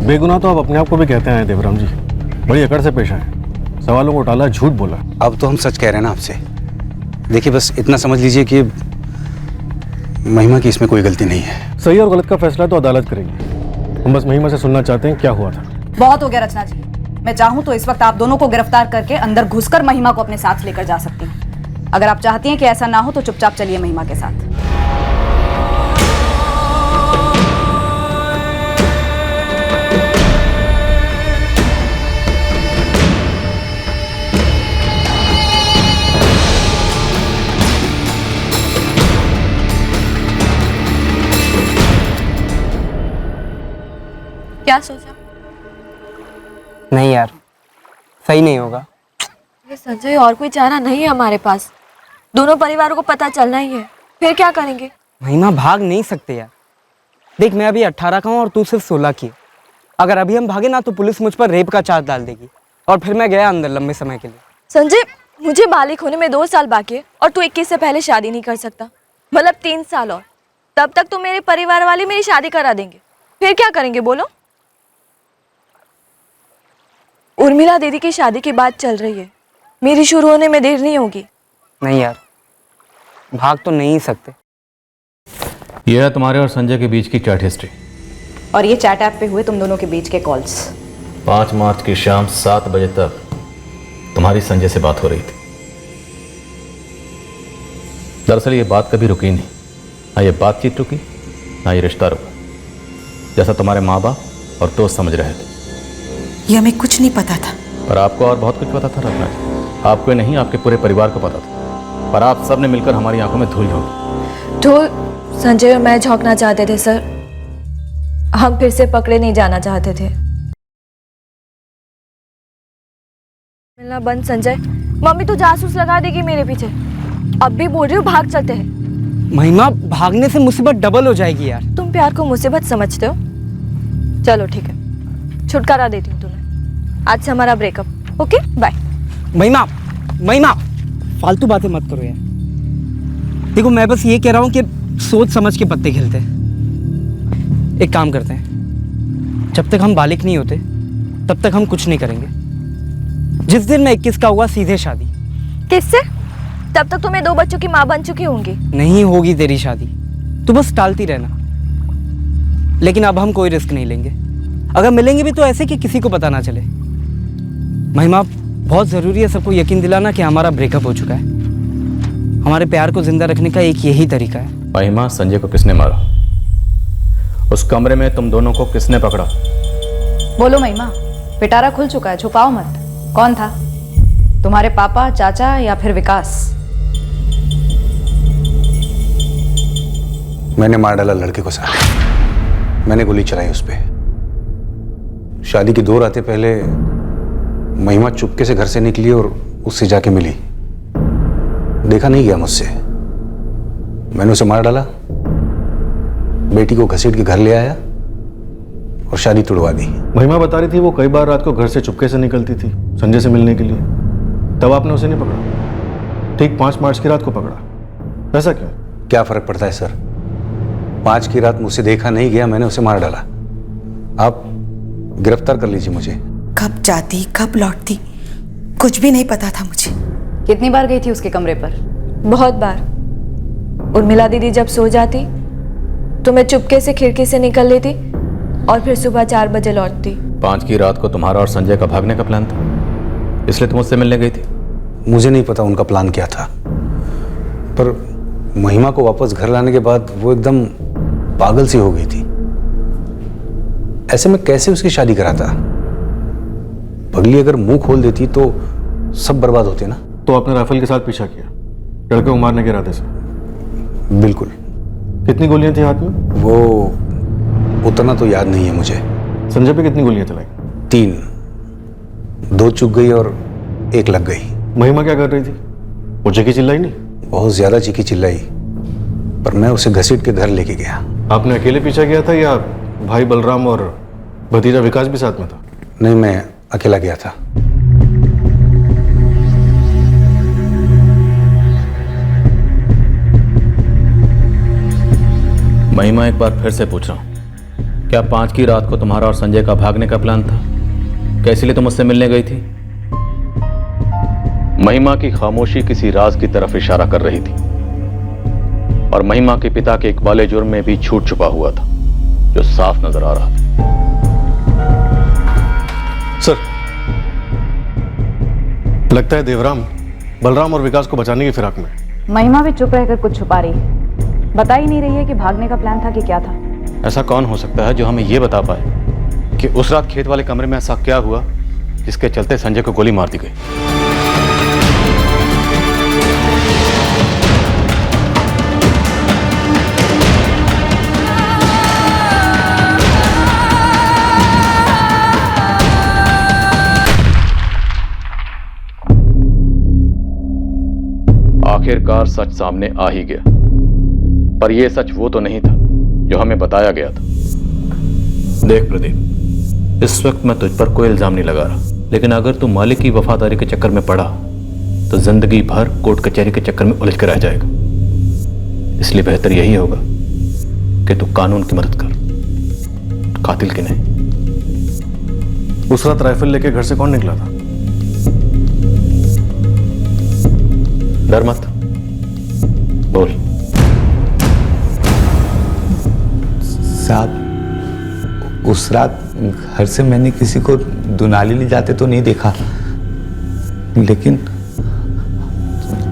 बेगुनाह तो आप अपने आप को भी कहते हैं देवराम जी, बड़ी अकड़ से पेश आए, सवालों को टाला, झूठ बोला। अब तो हम सच कह रहे हैं ना आपसे। देखिए, बस इतना समझ लीजिए कि महिमा की इसमें कोई गलती नहीं है। सही और गलत का फैसला तो अदालत करेगी। हम बस महिमा से सुनना चाहते हैं क्या हुआ था। बहुत हो गया रचना जी। मैं चाहूं तो इस वक्त आप दोनों को गिरफ्तार करके अंदर घुसकर महिमा को अपने साथ लेकर जा सकती हूँ। अगर आप चाहती हैं कि ऐसा ना हो तो चुपचाप चलिए महिमा के साथ। क्या सोचा? नहीं यार, सही नहीं होगा। ये संजय, और कोई चारा नहीं है हमारे पास। दोनों परिवारों को पता चलना ही है, फिर क्या करेंगे? महिमा, भाग नहीं सकते यार। देख, मैं अभी 18 का हूँ और तू सिर्फ 16 की है। अगर अभी हम भागे ना तो पुलिस मुझ पर रेप का चार्ज डाल देगी और फिर मैं गया अंदर लंबे समय के लिए। संजय, मुझे बालिग होने में 2 साल बाकी है और तू 21 से पहले शादी नहीं कर सकता। मतलब 3 साल और, तब तक तो मेरे परिवार वाले मेरी शादी करा देंगे। फिर क्या करेंगे बोलो? उर्मिला दीदी की शादी की बात चल रही है, मेरी शुरू होने में देर नहीं होगी। नहीं यार, भाग तो नहीं सकते। यह है तुम्हारे और संजय के बीच की चैट हिस्ट्री और ये चैट ऐप पे हुए तुम दोनों के बीच के कॉल्स। 5 मार्च की शाम 7 बजे तक तुम्हारी संजय से बात हो रही थी। दरअसल ये बात कभी रुकी नहीं, ना ये बातचीत रुकी, ना ये रिश्ता रुका, जैसा तुम्हारे माँ बाप और दोस्त समझ रहे थे। ये हमें कुछ नहीं पता था। पर आपको और बहुत कुछ पता था रत्ना जी। आपको नहीं, आपके पूरे परिवार को पता था, पर आप सब ने मिलकर हमारी आंखों में धूल झोंकी। धूल? संजय और मैं झोंकना चाहते थे सर, हम फिर से पकड़े नहीं जाना चाहते थे। मिलना बंद संजय। मम्मी तो जासूस लगा देगी मेरे पीछे। अब भी बोल रही हूँ भाग चलते हैं। महिमा, भागने से मुसीबत डबल हो जाएगी यार। तुम प्यार को मुसीबत समझते हो? चलो ठीक है, छुटकारा देती हूँ तुम्हें। आज से हमारा ब्रेकअप। Okay, bye. महिमा, महिमा, फालतू बातें मत करो यार। देखो, मैं बस ये कह रहा हूँ कि सोच समझ के पत्ते खेलते हैं। एक काम करते हैं, जब तक हम बालिग नहीं होते तब तक हम कुछ नहीं करेंगे। जिस दिन मैं 21 का हुआ सीधे शादी। किससे? तब तक तो मैं 2 बच्चों की माँ बन चुकी होंगी। नहीं होगी तेरी शादी, तू बस टालती रहना। लेकिन अब हम कोई रिस्क नहीं लेंगे। अगर मिलेंगे भी तो ऐसे कि किसी को पता ना चले। महिमा, बहुत ज़रूरी है सबको यकीन दिलाना कि हमारा ब्रेकअप हो चुका है। हमारे प्यार को जिंदा रखने का एक यही तरीका है। महिमा, संजय को किसने मारा? उस कमरे में तुम दोनों को किसने पकड़ा? बोलो महिमा, पिटारा खुल चुका है, छुपाओ मत। कौन था? तुम्हारे पापा, चाचा या फिर विकास? मैंने मार डाला लड़के को साले। मैंने गोली चलाई उस पे। शादी की 2 रातें पहले महिमा चुपके से घर से निकली और उससे जाके मिली। देखा नहीं गया मुझसे। मैंने उसे मार डाला, बेटी को घसीट के घर ले आया और शादी तुड़वा दी। महिमा बता रही थी वो कई बार रात को घर से चुपके से निकलती थी संजय से मिलने के लिए। तब आपने उसे नहीं पकड़ा, ठीक 5 मार्च की रात को पकड़ा। ऐसा क्यों? क्या फर्क पड़ता है सर? 5 की रात मुझसे देखा नहीं गया, मैंने उसे मार डाला। आप गिरफ्तार कर लीजिए मुझे। कब जाती कब लौटती कुछ भी नहीं पता था मुझे। कितनी बार गई थी उसके कमरे पर? बहुत बार। उर्मिला दीदी जब सो जाती तो मैं चुपके से खिड़की से निकल लेती और फिर सुबह 4 बजे लौटती। 5 की रात को तुम्हारा और संजय का भागने का प्लान था, इसलिए तुम उससे मिलने गई थी? मुझे नहीं पता उनका प्लान क्या था, पर महिमा को वापस घर लाने के बाद वो एकदम पागल सी हो गई थी। ऐसे में कैसे उसकी शादी कराता? पगली अगर मुंह खोल देती तो सब बर्बाद होते ना। तो आपने राइफल के साथ पीछा किया लड़के को मारने के इरादे से? बिल्कुल। कितनी गोलियां थी हाथ में? वो उतना तो याद नहीं है मुझे। संजय पे कितनी गोलियां चलाई? 3, 2 चुक गई और 1 लग गई। महिमा क्या कर रही थी? वो चीखी चिल्लाई नहीं? बहुत ज्यादा चीखी चिल्लाई, पर मैं उसे घसीट के घर लेके गया। आपने अकेले पीछा किया था या भाई बलराम और भतीजा विकास भी साथ में था? नहीं, मैं अकेला गया था। महिमा, एक बार फिर से पूछ रहा हूं, क्या 5 की रात को तुम्हारा और संजय का भागने का प्लान था? क्या इसलिए तुम मुझसे मिलने गई थी? महिमा की खामोशी किसी राज की तरफ इशारा कर रही थी और महिमा के पिता के इकबाले जुर्म में भी झूठ छुपा हुआ था जो साफ नजर आ रहा था। सर, लगता है देवराम बलराम और विकास को बचाने की फिराक में। महिमा भी चुप रहकर कुछ छुपा रही है, बता ही नहीं रही है कि भागने का प्लान था कि क्या था। ऐसा कौन हो सकता है जो हमें यह बता पाए कि उस रात खेत वाले कमरे में ऐसा क्या हुआ जिसके चलते संजय को गोली मार दी गई? आखिरकार सच सामने आ ही गया, पर यह सच वो तो नहीं था जो हमें बताया गया था। देख प्रदीप, इस वक्त मैं तुझ पर कोई इल्जाम नहीं लगा रहा, लेकिन अगर तू मालिक की वफादारी के चक्कर में पड़ा तो जिंदगी भर कोर्ट कचहरी के चक्कर में उलझ कर रह जाएगा। इसलिए बेहतर यही होगा कि तू कानून की मदद कर, कातिल की नहीं। उस रात राइफल लेके घर से कौन निकला था? डर मत, बोल। साहब, उस रात घर से मैंने किसी को दुनाली ले जाते तो नहीं देखा, लेकिन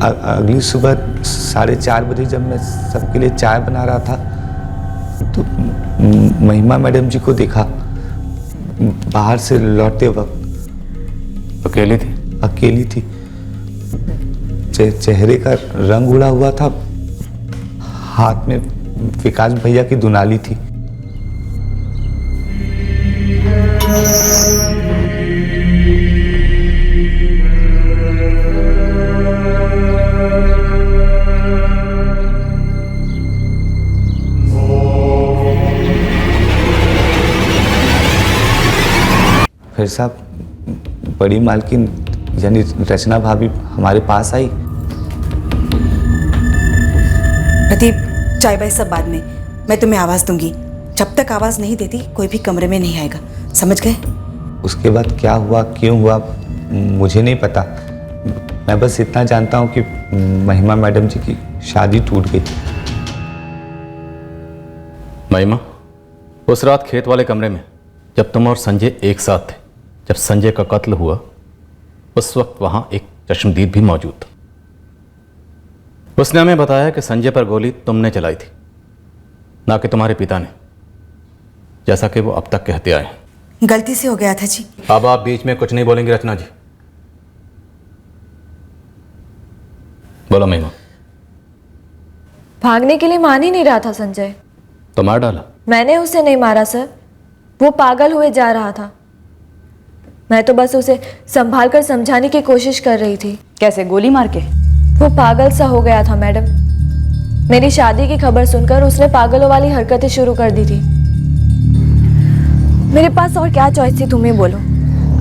अगली सुबह 4:30 बजे जब मैं सबके लिए चाय बना रहा था तो महिमा मैडम जी को देखा बाहर से लौटते वक्त। अकेली थी? अकेली थी। चेहरे का रंग उड़ा हुआ था, हाथ में विकास भैया की दुनाली थी। फिर साहब, बड़ी मालकिन यानी रचना भाभी हमारे पास आई। प्रदीप, चाय बाय सब बाद में, मैं तुम्हें आवाज दूंगी। जब तक आवाज नहीं देती कोई भी कमरे में नहीं आएगा, समझ गए? उसके बाद क्या हुआ, क्यों हुआ, मुझे नहीं पता। मैं बस इतना जानता हूँ कि महिमा मैडम जी की शादी टूट गई थी। महिमा, उस रात खेत वाले कमरे में जब तुम और संजय एक साथ थे, जब संजय का कत्ल हुआ, उस वक्त वहां एक चश्मदीद भी मौजूद था। उसने हमें बताया कि संजय पर गोली तुमने चलाई थी, ना कि तुम्हारे पिता ने, जैसा कि वो अब तक कहते आए। गलती से हो गया था जी। अब आप बीच में कुछ नहीं बोलेंगे रचना जी। बोलो महिमा। भागने के लिए मान ही नहीं रहा था संजय। तो मार डाला? मैंने उसे नहीं मारा सर, वो पागल हुए जा रहा था। मैं तो बस उसे संभाल कर समझाने की कोशिश कर रही थी। कैसे, गोली मार के? वो पागल सा हो गया था मैडम। मेरी शादी की खबर सुनकर उसने पागलों वाली हरकतें शुरू कर दी थी। मेरे पास और क्या चॉइस थी, तुम ही बोलो।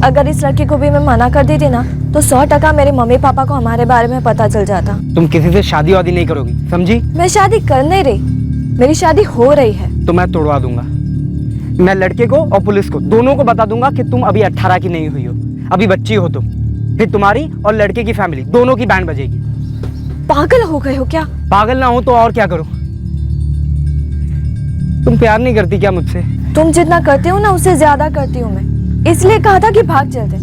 अगर इस लड़की को भी मैं मना कर देती ना तो 100% मेरे मम्मी पापा को हमारे बारे में पता चल जाता। तुम किसी से शादी वादी नहीं करोगी, समझी? मैं शादी कर नहीं रही, मेरी शादी हो रही है। तो मैं तोड़वा दूंगा। मैं लड़के को और पुलिस को दोनों को बता दूंगा कि तुम अभी 18 की नहीं हुई हो, अभी बच्ची हो तुम। फिर तुम्हारी और लड़के की फैमिली दोनों की बैंड बजेगी। पागल हो गए हो क्या? पागल ना हो तो और क्या करूं? तुम प्यार नहीं करती क्या मुझसे? तुम जितना करते हो ना उससे ज्यादा करती हूँ मैं, इसलिए कहा था कि भाग चलते,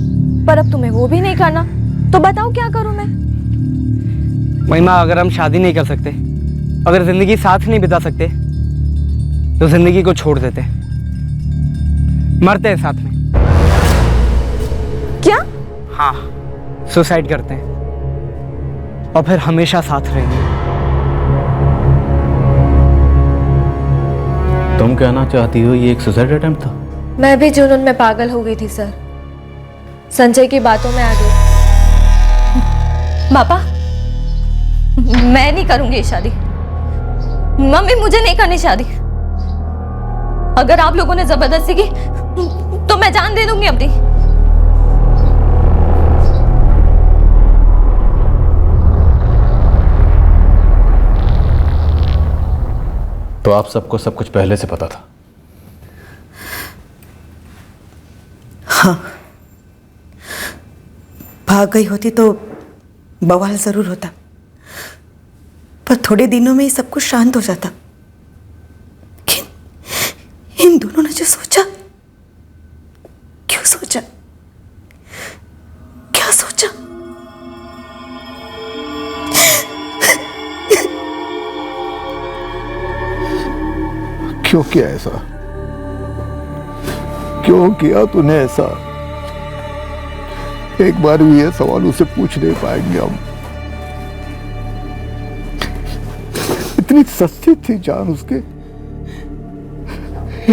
पर अब तुम्हें वो भी नहीं करना, तो बताओ क्या करूं मैं? महिमा, अगर हम शादी नहीं कर सकते, अगर जिंदगी साथ नहीं बिता सकते, तो जिंदगी को छोड़ देते, मरते हैं साथ में। क्या? हाँ, सुसाइड करते हैं और फिर हमेशा साथ रहेंगे। तुम कहना चाहती हो ये एक सुसाइड अटेम्प्ट था? मैं भी जुनून में पागल हो गई थी सर, संजय की बातों में आ गई। पापा, मैं नहीं करूंगी ये शादी। मम्मी, मुझे नहीं करनी शादी। अगर आप लोगों ने जबरदस्ती की तो मैं जान दे दूंगी अपनी। तो आप सबको सब कुछ पहले से पता था? हाँ, भाग गई होती तो बवाल जरूर होता, पर थोड़े दिनों में ही सब कुछ शांत हो जाता। लेकिन इन दोनों ने जो सोचा, क्यों सोचा, क्या सोचा? क्यों किया ऐसा? क्यों किया तूने ऐसा? एक बार भी ये सवाल उसे पूछ नहीं पाएंगे हम। इतनी सस्ती थी जान उसके,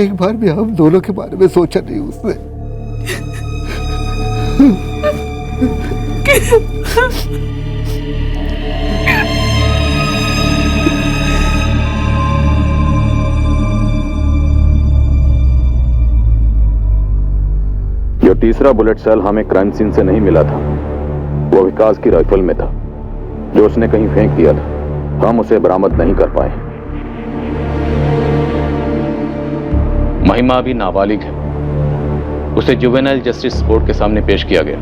एक बार भी हम दोनों के बारे में सोचा नहीं उसने। जो तीसरा बुलेट सेल हमें क्राइम सीन से नहीं मिला था, वो विकास की राइफल में था, जो उसने कहीं फेंक दिया था। हम उसे बरामद नहीं कर पाए। महिमा अभी नाबालिग है, उसे जुवेनाइल जस्टिस बोर्ड के सामने पेश किया गया।